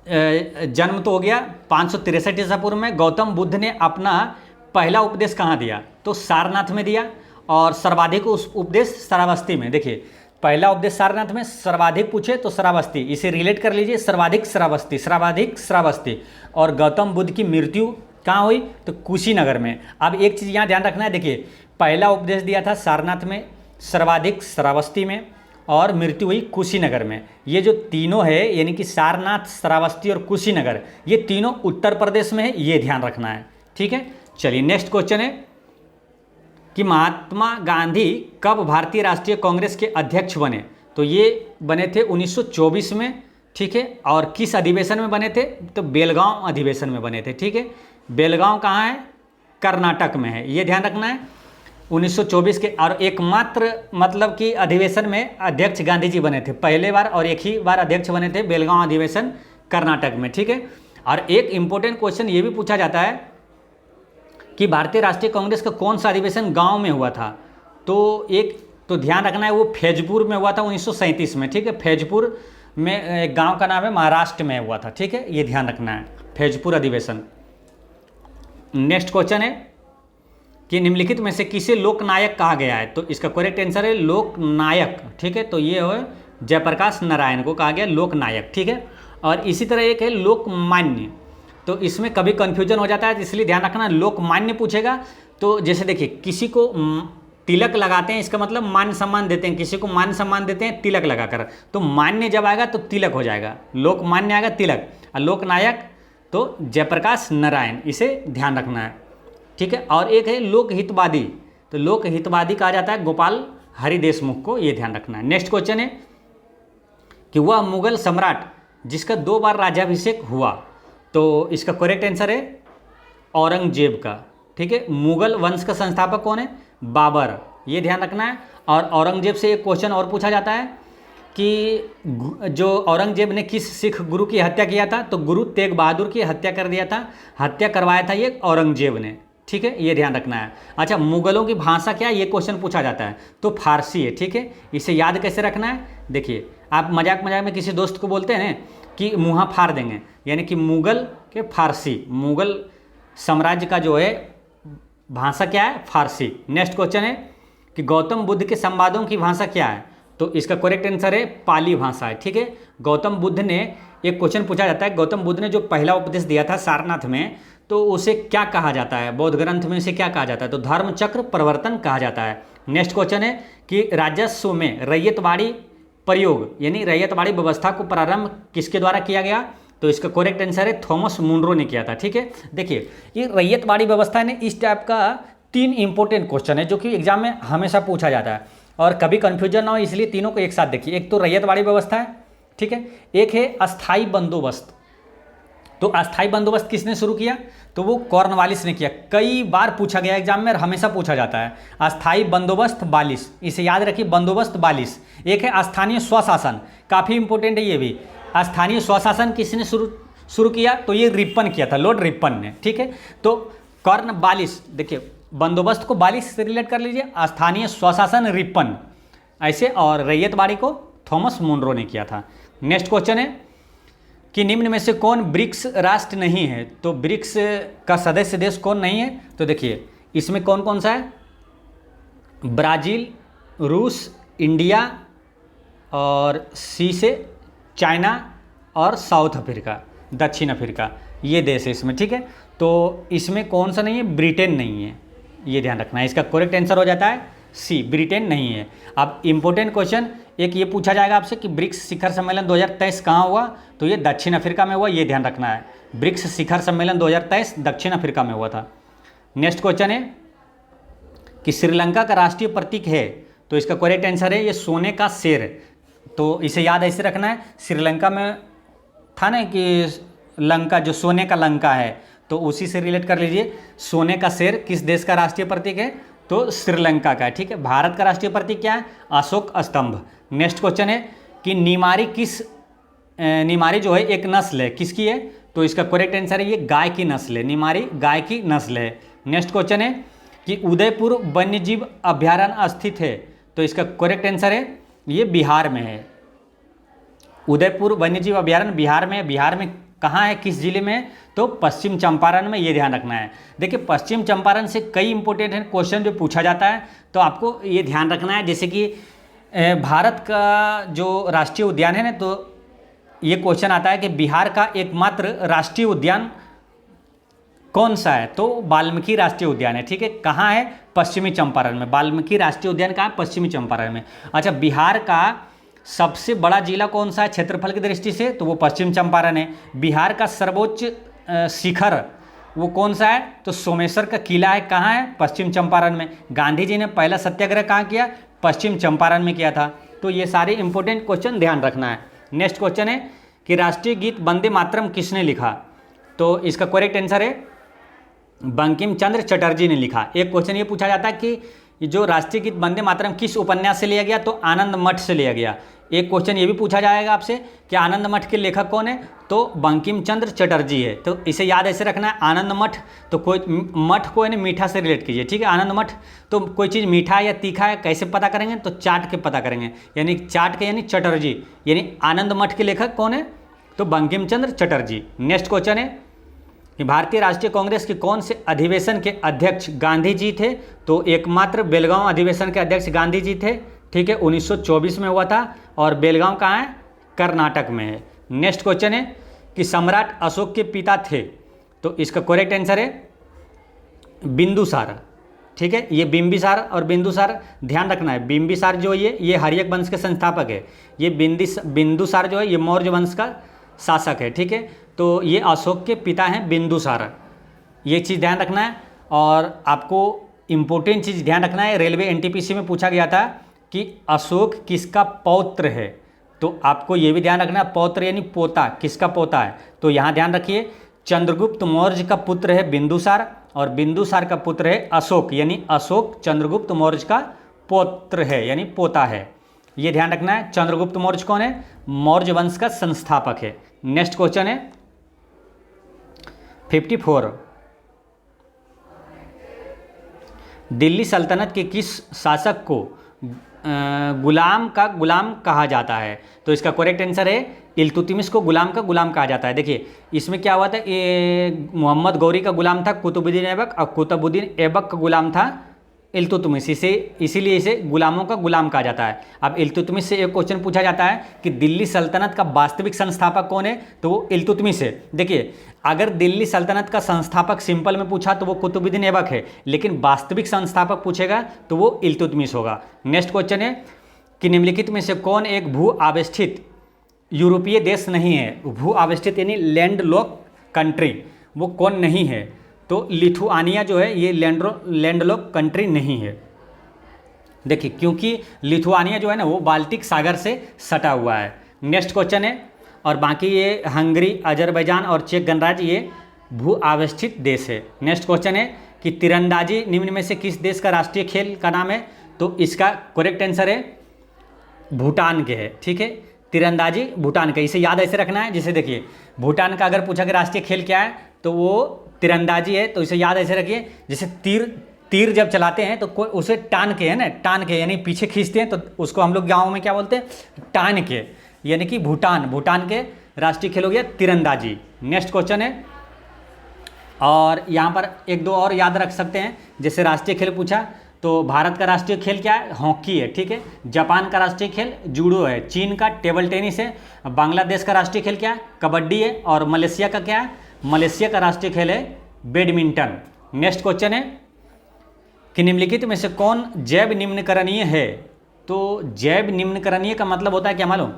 जन्म तो हो गया 563 ईसा पूर्व में। गौतम बुद्ध ने अपना पहला उपदेश कहाँ दिया, तो सारनाथ में दिया, और सर्वाधिक उपदेश श्रावस्ती में। देखिए पहला उपदेश सारनाथ में, सर्वाधिक पूछे तो श्रावस्ती, इसे रिलेट कर लीजिए, सर्वाधिक श्रावस्ती, सर्वाधिक श्रावस्ती। और गौतम बुद्ध की मृत्यु कहाँ हुई, तो कुशीनगर में। अब एक चीज़ यहाँ ध्यान रखना है, देखिए पहला उपदेश दिया था सारनाथ में, सर्वाधिक श्रावस्ती में, और मृत्यु हुई कुशीनगर में। ये जो तीनों है यानी कि सारनाथ, श्रावस्ती और कुशीनगर, ये तीनों उत्तर प्रदेश में है, ये ध्यान रखना है, ठीक है। चलिए नेक्स्ट क्वेश्चन है कि महात्मा गांधी कब भारतीय राष्ट्रीय कांग्रेस के अध्यक्ष बने, तो ये बने थे 1924 में, ठीक है। और किस अधिवेशन में बने थे, तो बेलगांव अधिवेशन में बने थे, ठीक है। बेलगांव कहाँ है, कर्नाटक में है, ये ध्यान रखना है। 1924 के और एकमात्र मतलब कि अधिवेशन में अध्यक्ष गांधी जी बने थे, पहले बार और एक ही बार अध्यक्ष बने थे, बेलगांव अधिवेशन कर्नाटक में, ठीक है। और एक इंपॉर्टेंट क्वेश्चन ये भी पूछा जाता है कि भारतीय राष्ट्रीय कांग्रेस का कौन सा अधिवेशन गांव में हुआ था, तो एक तो ध्यान रखना है वो फैजपुर में हुआ था 1937 में, ठीक है। फैजपुर में एक गांव का नाम है, महाराष्ट्र में हुआ था, ठीक है, ये ध्यान रखना है, फैजपुर अधिवेशन। नेक्स्ट क्वेश्चन है कि निम्नलिखित में से किसे लोकनायक कहा गया है, तो इसका करेक्ट आंसर है लोकनायक, ठीक है। तो ये है जयप्रकाश नारायण को कहा गया लोकनायक, ठीक है। और इसी तरह एक है लोकमान्य, तो इसमें कभी कन्फ्यूजन हो जाता है, इसलिए ध्यान रखना लोकमान्य पूछेगा। तो जैसे देखिए किसी को तिलक लगाते हैं, इसका मतलब मान सम्मान देते हैं, किसी को मान सम्मान देते हैं तिलक लगाकर, तो मान्य जब आएगा तो तिलक हो जाएगा, लोकमान्य आएगा तिलक, और लोकनायक तो जयप्रकाश नारायण, इसे ध्यान रखना है, ठीक है। और एक है लोकहितवादी, तो लोकहितवादी कहा जाता है गोपाल हरि देशमुख को, ये ध्यान रखना है। नेक्स्ट क्वेश्चन है कि वह मुगल सम्राट जिसका 2 बार राज्याभिषेक हुआ, तो इसका करेक्ट आंसर है औरंगजेब का, ठीक है। मुगल वंश का संस्थापक कौन है, बाबर, ये ध्यान रखना है। और औरंगजेब से एक क्वेश्चन और पूछा जाता है कि जो औरंगजेब ने किस सिख गुरु की हत्या किया था, तो गुरु तेग बहादुर की हत्या कर दिया था, हत्या करवाया था ये औरंगजेब ने, ठीक है, ये ध्यान रखना है। अच्छा मुगलों की भाषा क्या है, ये क्वेश्चन पूछा जाता है, तो फारसी है, ठीक है। इसे याद कैसे रखना है, देखिए आप मजाक मजाक में किसी दोस्त को बोलते हैं कि मुँह फाड़ देंगे, यानी कि मुगल के फारसी, मुगल साम्राज्य का जो है भाषा क्या है, फारसी। नेक्स्ट क्वेश्चन है कि गौतम बुद्ध के संवादों की भाषा क्या है, तो इसका करेक्ट आंसर है पाली भाषा है, ठीक है। गौतम बुद्ध ने, एक क्वेश्चन पूछा जाता है, गौतम बुद्ध ने जो पहला उपदेश दिया था सारनाथ में, तो उसे क्या कहा जाता है, बौद्ध ग्रंथ में इसे क्या कहा जाता है, तो धर्म चक्र प्रवर्तन कहा जाता है। नेक्स्ट क्वेश्चन है कि राजस्व में रैयतवाड़ी प्रयोग यानी रैयतवाड़ी व्यवस्था को प्रारंभ किसके द्वारा किया गया, तो इसका करेक्ट आंसर है थॉमस मुनरो ने किया था, ठीक है। देखिए ये रैयतवाड़ी व्यवस्था ने इस टाइप का 3 इंपॉर्टेंट क्वेश्चन है जो कि एग्जाम में हमेशा पूछा जाता है, और कभी कन्फ्यूजन ना हो इसलिए तीनों को एक साथ देखिए। एक तो रैयतवाड़ी व्यवस्था है, ठीक है, एक है अस्थाई बंदोबस्त, तो अस्थाई बंदोबस्त किसने शुरू किया, तो वो कॉर्नवालिस ने किया, कई बार पूछा गया एग्जाम में और हमेशा पूछा जाता है। अस्थाई बंदोबस्त 42, इसे याद रखिए, बंदोबस्त 42। एक है स्थानीय स्वशासन, काफ़ी इंपॉर्टेंट है ये भी, स्थानीय स्वशासन किसने शुरू किया, तो ये रिपन किया था, लॉर्ड रिपन ने, ठीक है। तो कॉर्न 42, देखिए बंदोबस्त को 42 से रिलेट कर लीजिए, स्थानीय स्वशासन रिपन ऐसे, और रैयतवाड़ी को थॉमस मुनरो ने किया था। नेक्स्ट क्वेश्चन है कि निम्न में से कौन ब्रिक्स राष्ट्र नहीं है, तो ब्रिक्स का सदस्य देश कौन नहीं है, तो देखिए इसमें कौन कौन सा है, ब्राज़ील, रूस, इंडिया, और सी से चाइना और साउथ अफ्रीका, दक्षिण अफ्रीका, ये देश है इसमें, ठीक है। तो इसमें कौन सा नहीं है, ब्रिटेन नहीं है, ये ध्यान रखना है। इसका करेक्ट आंसर हो जाता है सी, ब्रिटेन नहीं है। अब इंपॉर्टेंट क्वेश्चन एक ये पूछा जाएगा आपसे कि ब्रिक्स शिखर सम्मेलन 2023 कहाँ हुआ, तो ये दक्षिण अफ्रीका में हुआ, ये ध्यान रखना है। ब्रिक्स शिखर सम्मेलन 2023 दक्षिण अफ्रीका में हुआ था। नेक्स्ट क्वेश्चन है कि श्रीलंका का राष्ट्रीय प्रतीक है, तो इसका करेक्ट आंसर है ये सोने का शेर, तो इसे याद ऐसे रखना है। श्रीलंका में था ना कि लंका, जो सोने का लंका है, तो उसी से रिलेट कर लीजिए। सोने का शेर किस देश का राष्ट्रीय प्रतीक है, तो श्रीलंका का है। ठीक है, भारत का राष्ट्रीय प्रतीक क्या है? अशोक स्तंभ। नेक्स्ट क्वेश्चन है कि निमारी जो है एक नस्ल है, किसकी है? तो इसका करेक्ट आंसर है ये गाय की नस्ल है, निमारी गाय की नस्ल है। नेक्स्ट क्वेश्चन है कि उदयपुर वन्यजीव अभयारण्य स्थित है, तो इसका करेक्ट आंसर है ये बिहार में है। उदयपुर वन्यजीव अभयारण्य बिहार में है। बिहार में कहाँ है, किस जिले में है? तो पश्चिम चंपारण में, ये ध्यान रखना है। देखिए पश्चिम चंपारण से कई इंपॉर्टेंट है क्वेश्चन जो पूछा जाता है, तो आपको ये ध्यान रखना है। जैसे कि भारत का जो राष्ट्रीय उद्यान है ना, तो ये क्वेश्चन आता है कि बिहार का एकमात्र राष्ट्रीय उद्यान कौन सा है? तो वाल्मीकि राष्ट्रीय उद्यान है। ठीक है, कहाँ है? पश्चिमी चंपारण में। वाल्मीकि राष्ट्रीय उद्यान कहाँ है? पश्चिमी चंपारण में। अच्छा, बिहार का सबसे बड़ा जिला कौन सा है क्षेत्रफल की दृष्टि से? तो वो पश्चिम चंपारण है। बिहार का सर्वोच्च शिखर वो कौन सा है? तो सोमेश्वर का किला है, कहाँ है? पश्चिम चंपारण में। गांधी जी ने पहला सत्याग्रह कहाँ किया? पश्चिम चंपारण में किया था। तो ये सारे इंपॉर्टेंट क्वेश्चन ध्यान रखना है। नेक्स्ट क्वेश्चन है कि राष्ट्रीय गीत वंदे मातरम किसने लिखा? तो इसका करेक्ट आंसर है बंकिम चंद्र चटर्जी ने लिखा। एक क्वेश्चन ये पूछा जाता है कि जो राष्ट्रीय गीत वंदे मातरम किस उपन्यास से लिया गया? तो आनंद मठ से लिया गया। एक क्वेश्चन ये भी पूछा जाएगा आपसे कि आनंद मठ के लेखक कौन है? तो बंकिम चंद्र चटर्जी है। तो इसे याद ऐसे रखना है, आनंद मठ। तो कोई मठ को है ना मीठा से रिलेट कीजिए। ठीक है, आनंद मठ। तो कोई चीज़ मीठा है या तीखा है कैसे पता करेंगे? तो चाट के पता करेंगे, यानी चाट के यानी चटर्जी, यानी आनंद मठ के लेखक कौन है? तो बंकिम चंद्र चटर्जी। नेक्स्ट क्वेश्चन है कि भारतीय राष्ट्रीय कांग्रेस के कौन से अधिवेशन के अध्यक्ष गांधी जी थे? तो एकमात्र बेलगांव अधिवेशन के अध्यक्ष गांधी जी थे। ठीक है, 1924 में हुआ था, और बेलगांव कहाँ है? कर्नाटक में है। नेक्स्ट क्वेश्चन है कि सम्राट अशोक के पिता थे, तो इसका करेक्ट आंसर है बिंदुसार। ठीक है, ये बिंबिसार और बिंदुसार ध्यान रखना है। बिंबिसार जो ये हर्यक वंश के संस्थापक है। ये बिंदुसार जो है ये मौर्य वंश का शासक है। ठीक है, तो ये अशोक के पिता हैं बिंदुसार, ये चीज़ ध्यान रखना है। और आपको इम्पोर्टेंट चीज़ ध्यान रखना है, रेलवे एनटीपीसी में पूछा गया था कि अशोक किसका पौत्र है? तो आपको ये भी ध्यान रखना है, पौत्र यानी पोता, किसका पोता है? तो यहाँ ध्यान रखिए चंद्रगुप्त मौर्य का पुत्र है बिंदुसार, और बिंदुसार का पुत्र है अशोक, यानी अशोक चंद्रगुप्त मौर्य का पौत्र है यानी पोता है। ये ध्यान रखना है। चंद्रगुप्त मौर्य कौन है? मौर्य वंश का संस्थापक है। नेक्स्ट क्वेश्चन है 54, दिल्ली सल्तनत के किस शासक को गुलाम का गुलाम कहा जाता है? तो इसका करेक्ट आंसर है इल्तुतमिश को गुलाम का गुलाम कहा जाता है। देखिए इसमें क्या हुआ था, ये मोहम्मद गौरी का गुलाम था कुतुबुद्दीन ऐबक, और कुतुबुद्दीन ऐबक का गुलाम था इल्तुतमिश, इसीलिए इसे गुलामों का गुलाम कहा जाता है। अब इल्तुतमिश से एक क्वेश्चन पूछा जाता है कि दिल्ली सल्तनत का वास्तविक संस्थापक कौन है? तो वो इल्तुतमिश है। देखिए अगर दिल्ली सल्तनत का संस्थापक सिंपल में पूछा तो वो कुतुबुद्दीन ऐबक है, लेकिन वास्तविक संस्थापक पूछेगा तो वो इल्तुतमिश होगा। नेक्स्ट क्वेश्चन है कि निम्नलिखित में से कौन एक भू आवेष्टित यूरोपीय देश नहीं है? भू आवेष्टित यानी लैंड लॉक कंट्री, वो कौन नहीं है? तो लिथुआनिया जो है ये लैंडलॉक कंट्री नहीं है। देखिए क्योंकि लिथुआनिया जो है ना वो बाल्टिक सागर से सटा हुआ है। नेक्स्ट क्वेश्चन है, और बाकी ये हंगरी, अजरबैजान और चेक गणराज्य ये भू आवेष्टित देश है। नेक्स्ट क्वेश्चन है कि तीरंदाजी निम्न में से किस देश का राष्ट्रीय खेल का नाम है? तो इसका करेक्ट आंसर है भूटान के है। ठीक है, तीरंदाजी भूटान का, इसे याद ऐसे रखना है। जैसे देखिए भूटान का अगर पूछा कि राष्ट्रीय खेल क्या है तो वो तीरंदाजी है, तो इसे याद ऐसे रखिए। जैसे तीर जब चलाते हैं तो कोई उसे टान के, है ना, टान के यानी पीछे खींचते हैं, तो उसको हम लोग गाँव में क्या बोलते हैं? टान के, यानी कि भूटान के राष्ट्रीय खेल हो गया तीरंदाजी। नेक्स्ट क्वेश्चन है, और यहाँ पर एक दो और याद रख सकते हैं। जैसे राष्ट्रीय खेल पूछा तो भारत का राष्ट्रीय खेल क्या है? हॉकी है। ठीक है, जापान का राष्ट्रीय खेल जूडो है, चीन का टेबल टेनिस है, बांग्लादेश का राष्ट्रीय खेल क्या है? कबड्डी है, और मलेशिया का क्या है? मलेशिया का राष्ट्रीय खेल है बैडमिंटन। नेक्स्ट क्वेश्चन है कि निम्नलिखित में से कौन जैव निम्नकरणीय है? तो जैव निम्नकरणीय का मतलब होता है क्या मालूम?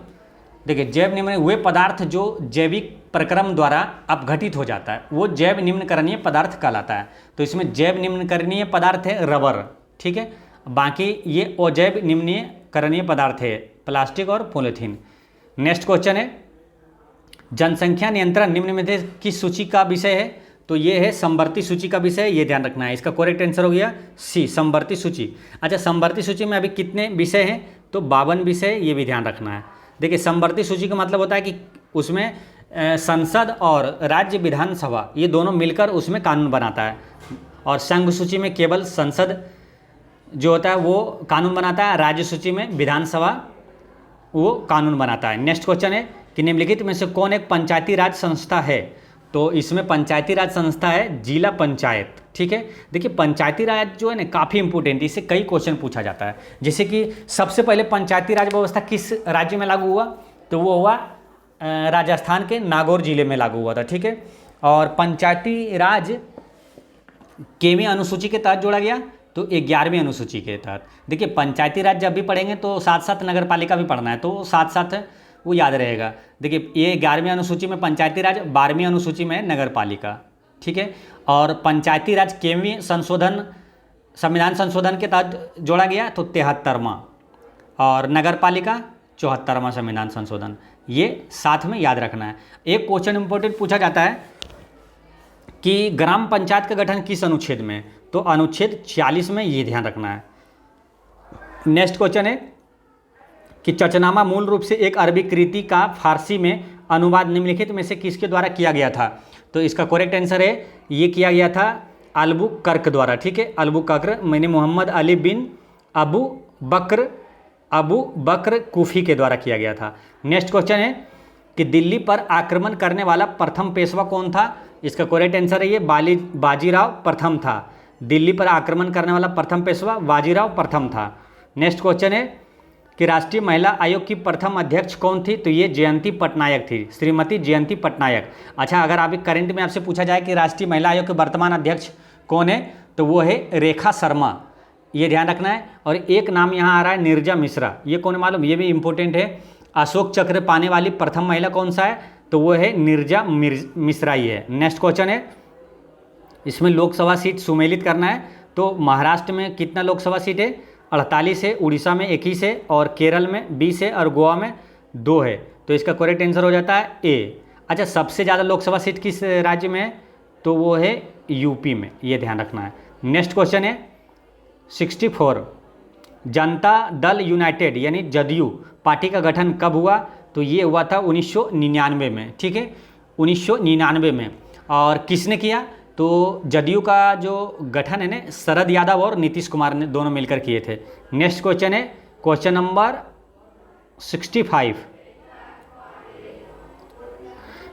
देखिए जैव निम्न वे पदार्थ जो जैविक प्रक्रम द्वारा अपघटित हो जाता है वो जैव निम्नकरणीय पदार्थ कहलाता है। तो इसमें जैव निम्नकरणीय पदार्थ है रबर। ठीक है, बाकी ये अजैव निम्नकरणीय पदार्थ है प्लास्टिक और पॉलीथीन। नेक्स्ट क्वेश्चन है जनसंख्या नियंत्रण निम्न में से किस सूची का विषय है? तो तो ये है समवर्ती सूची का विषय, ये ध्यान रखना है। इसका करेक्ट आंसर हो गया सी, समवर्ती सूची। अच्छा, समवर्ती सूची में अभी कितने विषय हैं? तो 52 विषय, ये भी ध्यान रखना है। देखिए, समवर्ती सूची का मतलब होता है कि उसमें संसद और राज्य विधानसभा ये दोनों मिलकर उसमें कानून बनाता है, और संघ सूची में केवल संसद जो होता है वो कानून बनाता है, राज्य सूची में विधानसभा वो कानून बनाता है। नेक्स्ट क्वेश्चन है कि निम्नलिखित में से कौन एक पंचायती राज संस्था है? तो इसमें पंचायती राज संस्था है जिला पंचायत। ठीक है, देखिए पंचायती राज जो है ना काफ़ी इंपॉर्टेंट है, इससे कई क्वेश्चन पूछा जाता है। जैसे कि सबसे पहले पंचायती राज व्यवस्था किस राज्य में लागू हुआ? तो वो हुआ राजस्थान के नागौर जिले में लागू हुआ था। ठीक है, और पंचायती राज केवीं अनुसूची के तहत जोड़ा गया? तो 11वीं अनुसूची के तहत। देखिए, पंचायती राज जब भी पढ़ेंगे तो साथ साथ नगर पालिका भी पढ़ना है, तो साथ साथ वो याद रहेगा। देखिए, ये 11वीं अनुसूची में पंचायती राज, 12वीं अनुसूची में नगर पालिका। ठीक है, और पंचायती राज केवीं संशोधन, संविधान संशोधन के तहत जोड़ा गया? तो 73वां, और नगर पालिका 74वां संविधान संशोधन। ये साथ में याद रखना है। एक क्वेश्चन इंपॉर्टेंट पूछा जाता है कि ग्राम पंचायत का गठन किस अनुच्छेद में? तो अनुच्छेद 46 में, ये ध्यान रखना है। नेक्स्ट क्वेश्चन है कि चचनामा मूल रूप से एक अरबी कृति का फारसी में अनुवाद निम्नलिखित में से किसके द्वारा किया गया था? तो इसका करेक्ट आंसर है ये किया गया था अलबुकर्क द्वारा। ठीक है, अलबुकर्क मैंने मोहम्मद अली बिन अबू बकर कूफी के द्वारा किया गया था। नेक्स्ट क्वेश्चन है कि दिल्ली पर आक्रमण करने वाला प्रथम पेशवा कौन था? इसका करेक्ट आंसर है ये बाजीराव प्रथम था। दिल्ली पर आक्रमण करने वाला प्रथम पेशवा बाजीराव प्रथम था। नेक्स्ट क्वेश्चन है कि राष्ट्रीय महिला आयोग की प्रथम अध्यक्ष कौन थी? तो ये जयंती पटनायक थी, श्रीमती जयंती पटनायक। अच्छा, अगर आप करंट में आपसे पूछा जाए कि राष्ट्रीय महिला आयोग के वर्तमान अध्यक्ष कौन है, तो वो है रेखा शर्मा, ये ध्यान रखना है। और एक नाम यहाँ आ रहा है नीरजा मिश्रा, ये कौन है मालूम? ये भी इंपॉर्टेंट है। अशोक चक्र पाने वाली प्रथम महिला कौन सा है? तो वो है नीरजा मिश्रा ही है। नेक्स्ट क्वेश्चन है, इसमें लोकसभा सीट सुमेलित करना है। तो महाराष्ट्र में कितना लोकसभा सीट है? 48 है, उड़ीसा में 21 है, और केरल में 20 है, और गोवा में 2 है। तो इसका करेक्ट आंसर हो जाता है ए। अच्छा, सबसे ज़्यादा लोकसभा सीट किस राज्य में है? तो वो है यूपी में, ये ध्यान रखना है। नेक्स्ट क्वेश्चन है 64, जनता दल यूनाइटेड यानी जदयू पार्टी का गठन कब हुआ? तो ये हुआ था 1999 में। ठीक है, 1999 में। और किसने किया? तो जदयू का जो गठन है ना शरद यादव और नीतीश कुमार ने दोनों मिलकर किए थे। नेक्स्ट क्वेश्चन है क्वेश्चन नंबर 65,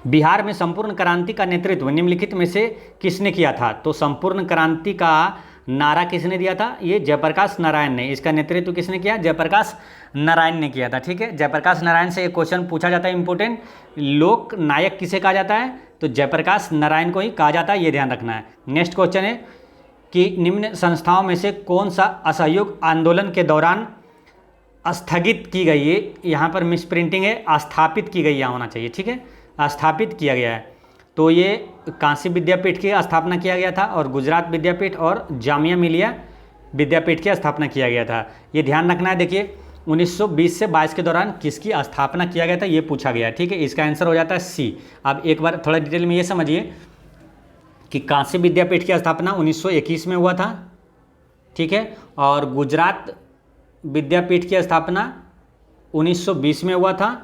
बिहार में संपूर्ण क्रांति का नेतृत्व निम्नलिखित में से किसने किया था? तो संपूर्ण क्रांति का नारा किसने दिया था? ये जयप्रकाश नारायण ने। इसका नेतृत्व किसने किया? जयप्रकाश नारायण ने किया था। ठीक है, जयप्रकाश नारायण से एक क्वेश्चन पूछा जाता है इंपॉर्टेंट, लोक नायक किसे कहा जाता है? तो जयप्रकाश नारायण को ही कहा जाता है, ये ध्यान रखना है। नेक्स्ट क्वेश्चन है कि निम्न संस्थाओं में से कौन सा असहयोग आंदोलन के दौरान स्थगित की गई है? यहाँ पर मिस प्रिंटिंग है, स्थापित की गई यहाँ होना चाहिए। ठीक है, स्थापित किया गया है। तो ये काशी विद्यापीठ की स्थापना किया गया था, और गुजरात विद्यापीठ और जामिया मिलिया विद्यापीठ की स्थापना किया गया था, ये ध्यान रखना है। देखिए 1920 से 22 के दौरान किसकी स्थापना किया गया था, ये पूछा गया। ठीक है, इसका आंसर हो जाता है सी। अब एक बार थोड़ा डिटेल में ये समझिए कि काशी विद्यापीठ की स्थापना 1921 में हुआ था। ठीक है, और गुजरात विद्यापीठ की स्थापना 1920 में हुआ था,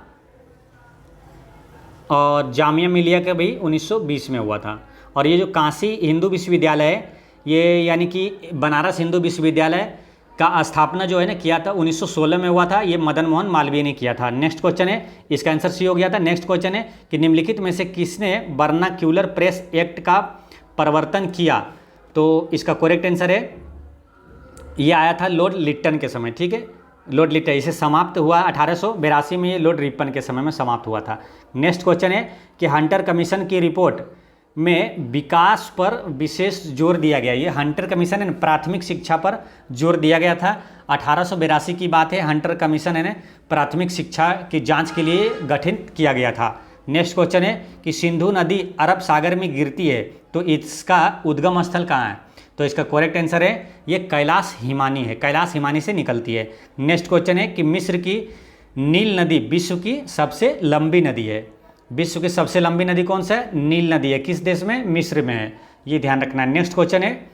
और जामिया मिलिया का भी 1920 में हुआ था। और ये जो काशी हिंदू विश्वविद्यालय है, ये यानी कि बनारस हिंदू विश्वविद्यालय का स्थापना जो है ना किया था 1916 में हुआ था, ये मदन मोहन मालवीय ने किया था। नेक्स्ट क्वेश्चन है, इसका आंसर सी हो गया था। नेक्स्ट क्वेश्चन है कि निम्नलिखित में से किसने वर्नाक्यूलर प्रेस एक्ट का प्रवर्तन किया? तो इसका करेक्ट आंसर है ये आया था लॉर्ड लिट्टन के समय। ठीक है, लॉर्ड लिट्टन, इसे समाप्त हुआ 1882 में, ये लॉर्ड रिपन के समय में समाप्त हुआ था। नेक्स्ट क्वेश्चन है कि हंटर कमीशन की रिपोर्ट में विकास पर विशेष जोर दिया गया। ये हंटर कमीशन है, प्राथमिक शिक्षा पर जोर दिया गया था। 1882 की बात है, हंटर कमीशन है ना प्राथमिक शिक्षा की जांच के लिए गठित किया गया था। नेक्स्ट क्वेश्चन है कि सिंधु नदी अरब सागर में गिरती है, तो इसका उद्गम स्थल कहाँ है? तो इसका करेक्ट आंसर है ये कैलाश हिमानी है, कैलाश हिमानी से निकलती है। नेक्स्ट क्वेश्चन है कि मिस्र की नील नदी विश्व की सबसे लंबी नदी है। विश्व की सबसे लंबी नदी कौन सा है? नील नदी है। किस देश में? मिस्र में है। ये ध्यान रखना है। नेक्स्ट क्वेश्चन है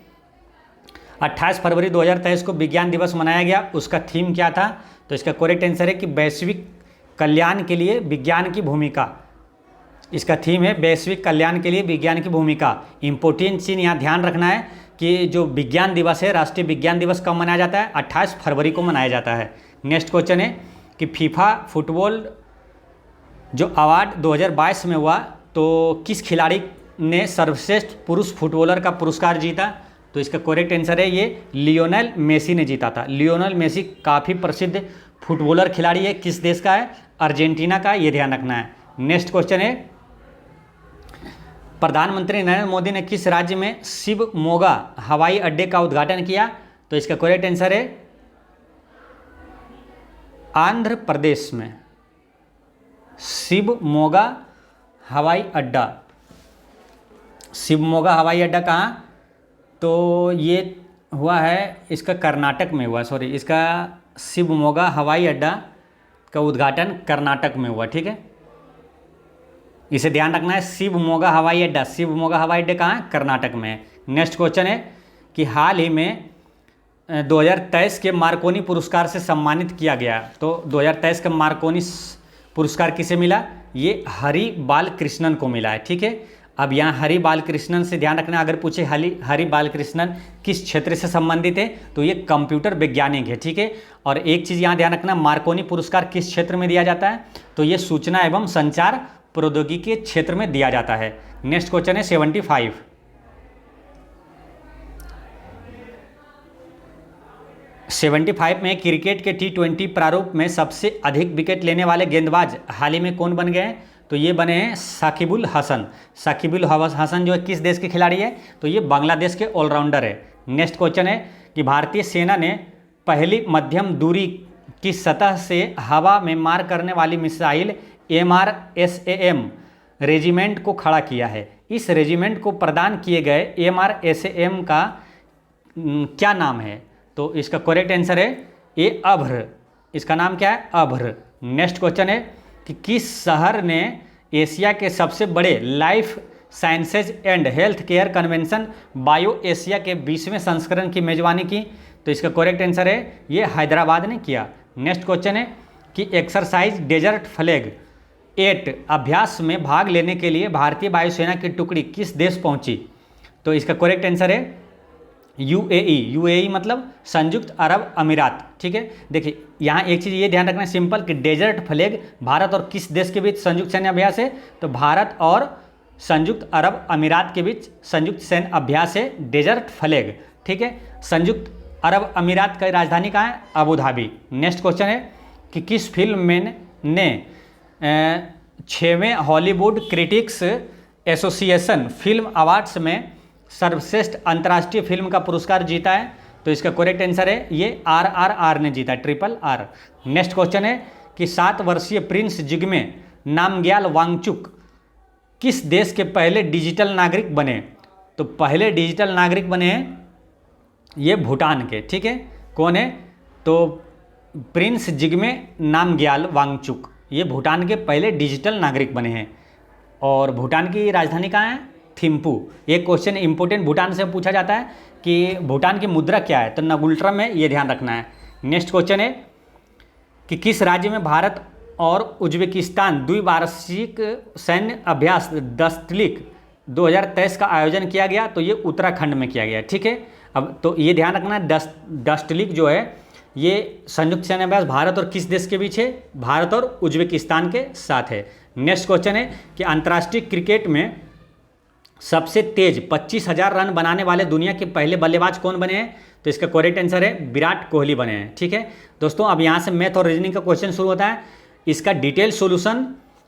28 फरवरी 2023 को विज्ञान दिवस मनाया गया, उसका थीम क्या था? तो इसका करेक्ट आंसर है कि वैश्विक कल्याण के लिए विज्ञान की भूमिका। इसका थीम है वैश्विक कल्याण के लिए विज्ञान की भूमिका। इंपॉर्टेंट चीज़ यहाँ ध्यान रखना है कि जो विज्ञान दिवस है, राष्ट्रीय विज्ञान दिवस कब मनाया जाता है? 28 फरवरी को मनाया जाता है। नेक्स्ट क्वेश्चन है कि फीफा फुटबॉल जो अवार्ड 2022 में हुआ, तो किस खिलाड़ी ने सर्वश्रेष्ठ पुरुष फुटबॉलर का पुरस्कार जीता? तो इसका करेक्ट आंसर है ये लियोनेल मेसी ने जीता था। लियोनेल मेसी काफ़ी प्रसिद्ध फुटबॉलर खिलाड़ी है। किस देश का है? अर्जेंटीना का, ये ध्यान रखना है। नेक्स्ट क्वेश्चन है प्रधानमंत्री नरेंद्र मोदी ने किस राज्य में शिवमोगा हवाई अड्डे का उद्घाटन किया? तो इसका करेक्ट आंसर है आंध्र प्रदेश में शिवमोगा हवाई अड्डा। शिवमोगा हवाई अड्डा कहाँ? तो ये हुआ है, इसका कर्नाटक में हुआ, सॉरी, इसका शिवमोगा हवाई अड्डा का उद्घाटन कर्नाटक में हुआ। ठीक है, इसे ध्यान रखना है। शिवमोगा हवाई अड्डा, शिवमोगा हवाई अड्डा कहाँ? कर्नाटक में है। नेक्स्ट क्वेश्चन है कि हाल ही में 2023 के मार्कोनी पुरस्कार से सम्मानित किया गया। तो 2023 का मार्कोनी पुरस्कार किसे मिला? ये हरि बालकृष्णन को मिला है। ठीक है, अब यहाँ हरि बालकृष्णन से ध्यान रखना, अगर पूछे हरि बालकृष्णन किस क्षेत्र से संबंधित है, तो ये कंप्यूटर वैज्ञानिक है। ठीक है, और एक चीज़ यहाँ ध्यान रखना, मार्कोनी पुरस्कार किस क्षेत्र में दिया जाता है? तो ये सूचना एवं संचार प्रौद्योगिकी के क्षेत्र में दिया जाता है। नेक्स्ट क्वेश्चन है 75 में क्रिकेट के T20 प्रारूप में सबसे अधिक विकेट लेने वाले गेंदबाज हाल ही में कौन बन गए हैं? तो ये बने हैं साकिबुल हसन। साकिबुल हसन जो है किस देश के खिलाड़ी है? तो ये बांग्लादेश के ऑलराउंडर है। नेक्स्ट क्वेश्चन है कि भारतीय सेना ने पहली मध्यम दूरी की सतह से हवा में मार करने वाली मिसाइल MRSAM रेजिमेंट को खड़ा किया है। इस रेजिमेंट को प्रदान किए गए MRSAM का क्या नाम है? तो इसका करेक्ट आंसर है ए अभ्र। इसका नाम क्या है? अभ्र। नेक्स्ट क्वेश्चन है कि किस शहर ने एशिया के सबसे बड़े life sciences and health care convention bio Asia के 20वें संस्करण की मेजबानी की? तो इसका करेक्ट आंसर है ये हैदराबाद ने किया। नेक्स्ट क्वेश्चन है कि एक्सरसाइज डेजर्ट फ्लैग 8 अभ्यास में भाग लेने के लिए भारतीय वायुसेना की टुकड़ी किस देश पहुंची? तो इसका करेक्ट आंसर है UAE मतलब संयुक्त अरब अमीरात। ठीक है, देखिए यहाँ एक चीज़ ये ध्यान रखना सिंपल कि डेजर्ट फ्लैग भारत और किस देश के बीच संयुक्त सैन्य अभ्यास है? तो भारत और संयुक्त अरब अमीरात के बीच संयुक्त सैन्य अभ्यास है डेजर्ट फ्लैग। ठीक है, संयुक्त अरब अमीरात की राजधानी कहाँ है? Abu Dhabi. नेक्स्ट क्वेश्चन है कि किस फिल्म ने 6वें Hollywood critics association film awards में सर्वश्रेष्ठ अंतर्राष्ट्रीय फिल्म का पुरस्कार जीता है? तो इसका करेक्ट आंसर है ये RRR ने जीता, RRR। नेक्स्ट क्वेश्चन है कि 7 वर्षीय प्रिंस जिग्मे नामग्याल वांगचुक किस देश के पहले डिजिटल नागरिक बने? तो पहले डिजिटल नागरिक बने हैं ये भूटान के। ठीक है, कौन है? तो प्रिंस जिग्मे नामग्याल वांगचुक, ये भूटान के पहले डिजिटल नागरिक बने हैं। और भूटान की राजधानी कहाँ है? थिम्पू। एक क्वेश्चन इंपोर्टेंट भूटान से पूछा जाता है कि भूटान की मुद्रा क्या है? तो नगुल्ट्रम है, ये ध्यान रखना है। नेक्स्ट क्वेश्चन है कि किस राज्य में भारत और उज्बेकिस्तान द्विवार्षिक सैन्य अभ्यास दस्तलिक 2023 का आयोजन किया गया? तो ये उत्तराखंड में किया गया। ठीक है, अब तो ये ध्यान रखना है दस्तलिक जो है ये संयुक्त सैन्य अभ्यास भारत और किस देश के बीच है? भारत और उज्बेकिस्तान के साथ है। नेक्स्ट क्वेश्चन है कि अंतर्राष्ट्रीय क्रिकेट में सबसे तेज 25,000 रन बनाने वाले दुनिया के पहले बल्लेबाज कौन बने हैं? तो इसका करेक्ट आंसर है विराट कोहली बने हैं। ठीक है दोस्तों, अब यहाँ से मैथ और रीजनिंग का क्वेश्चन शुरू होता है। इसका डिटेल सॉल्यूशन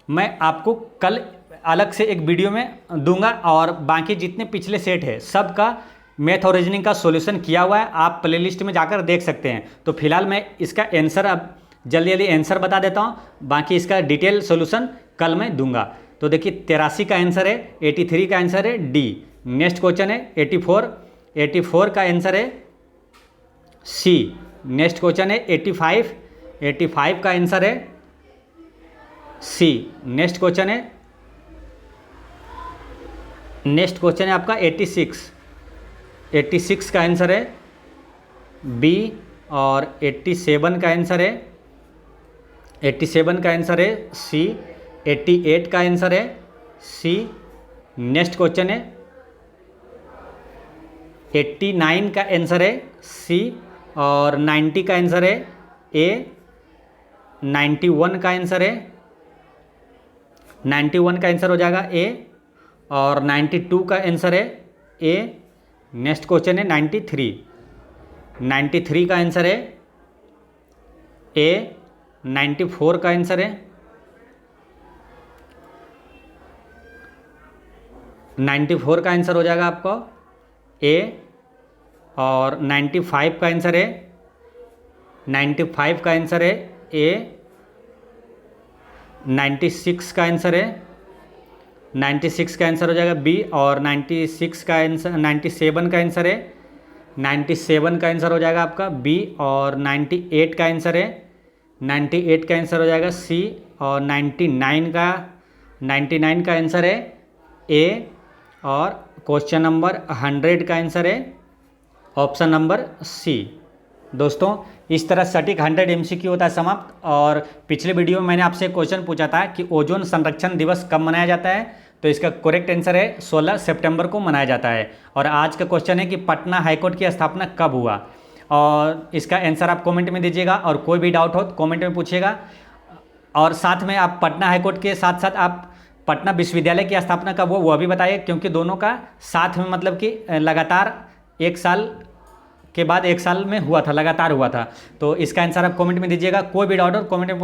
मैं आपको कल अलग से एक वीडियो में दूंगा और बाकी जितने पिछले सेट है सबका मैथ और रीजनिंग का सॉल्यूशन किया हुआ है, आप प्लेलिस्ट में जाकर देख सकते हैं। तो फिलहाल मैं इसका आंसर अब जल्दी आंसर बता देता हूँ, बाकी इसका डिटेल सॉल्यूशन कल मैं दूंगा। तो देखिए 83 का आंसर है, 83 का आंसर है डी। नेक्स्ट क्वेश्चन है 84 का आंसर है सी। नेक्स्ट क्वेश्चन है 85 का आंसर है सी। नेक्स्ट क्वेश्चन है नेक्स्ट क्वेश्चन है आपका 86 का आंसर है बी, और 87 का आंसर है 87 का आंसर है सी, 88 का आंसर है सी। नेक्स्ट क्वेश्चन है 89 का आंसर है सी, और 90 का आंसर है ए, 91 का आंसर है 91 का आंसर हो जाएगा ए, और 92 का आंसर है ए। नेक्स्ट क्वेश्चन है 93 का आंसर है ए, 94 का आंसर है 94 का आंसर हो जाएगा आपको ए, और 95 का आंसर है 95 का आंसर है ए, 96 का आंसर है 96 का आंसर हो जाएगा बी, और 97 का आंसर है 97 का आंसर हो जाएगा आपका बी, और 98 का आंसर है 98 का आंसर हो जाएगा सी, और 99 का आंसर है ए, और क्वेश्चन नंबर 100 का आंसर है ऑप्शन नंबर सी। दोस्तों इस तरह सटीक 100 MCQ होता है समाप्त। और पिछले वीडियो में मैंने आपसे क्वेश्चन पूछा था कि ओजोन संरक्षण दिवस कब मनाया जाता है, तो इसका करेक्ट आंसर है 16 सितंबर को मनाया जाता है। और आज का क्वेश्चन है कि पटना हाईकोर्ट की स्थापना कब हुआ, और इसका आंसर आप कमेंट में दीजिएगा, और कोई भी डाउट हो तो कमेंट में पूछिएगा। और साथ में आप पटना हाईकोर्ट के साथ साथ आप पटना विश्वविद्यालय की स्थापना कब हुआ वो भी बताइए, क्योंकि दोनों का साथ में मतलब कि लगातार एक साल के बाद एक साल में हुआ था, लगातार हुआ था। तो इसका आंसर आप कमेंट में दीजिएगा। कोई भी डाउट हो कमेंट में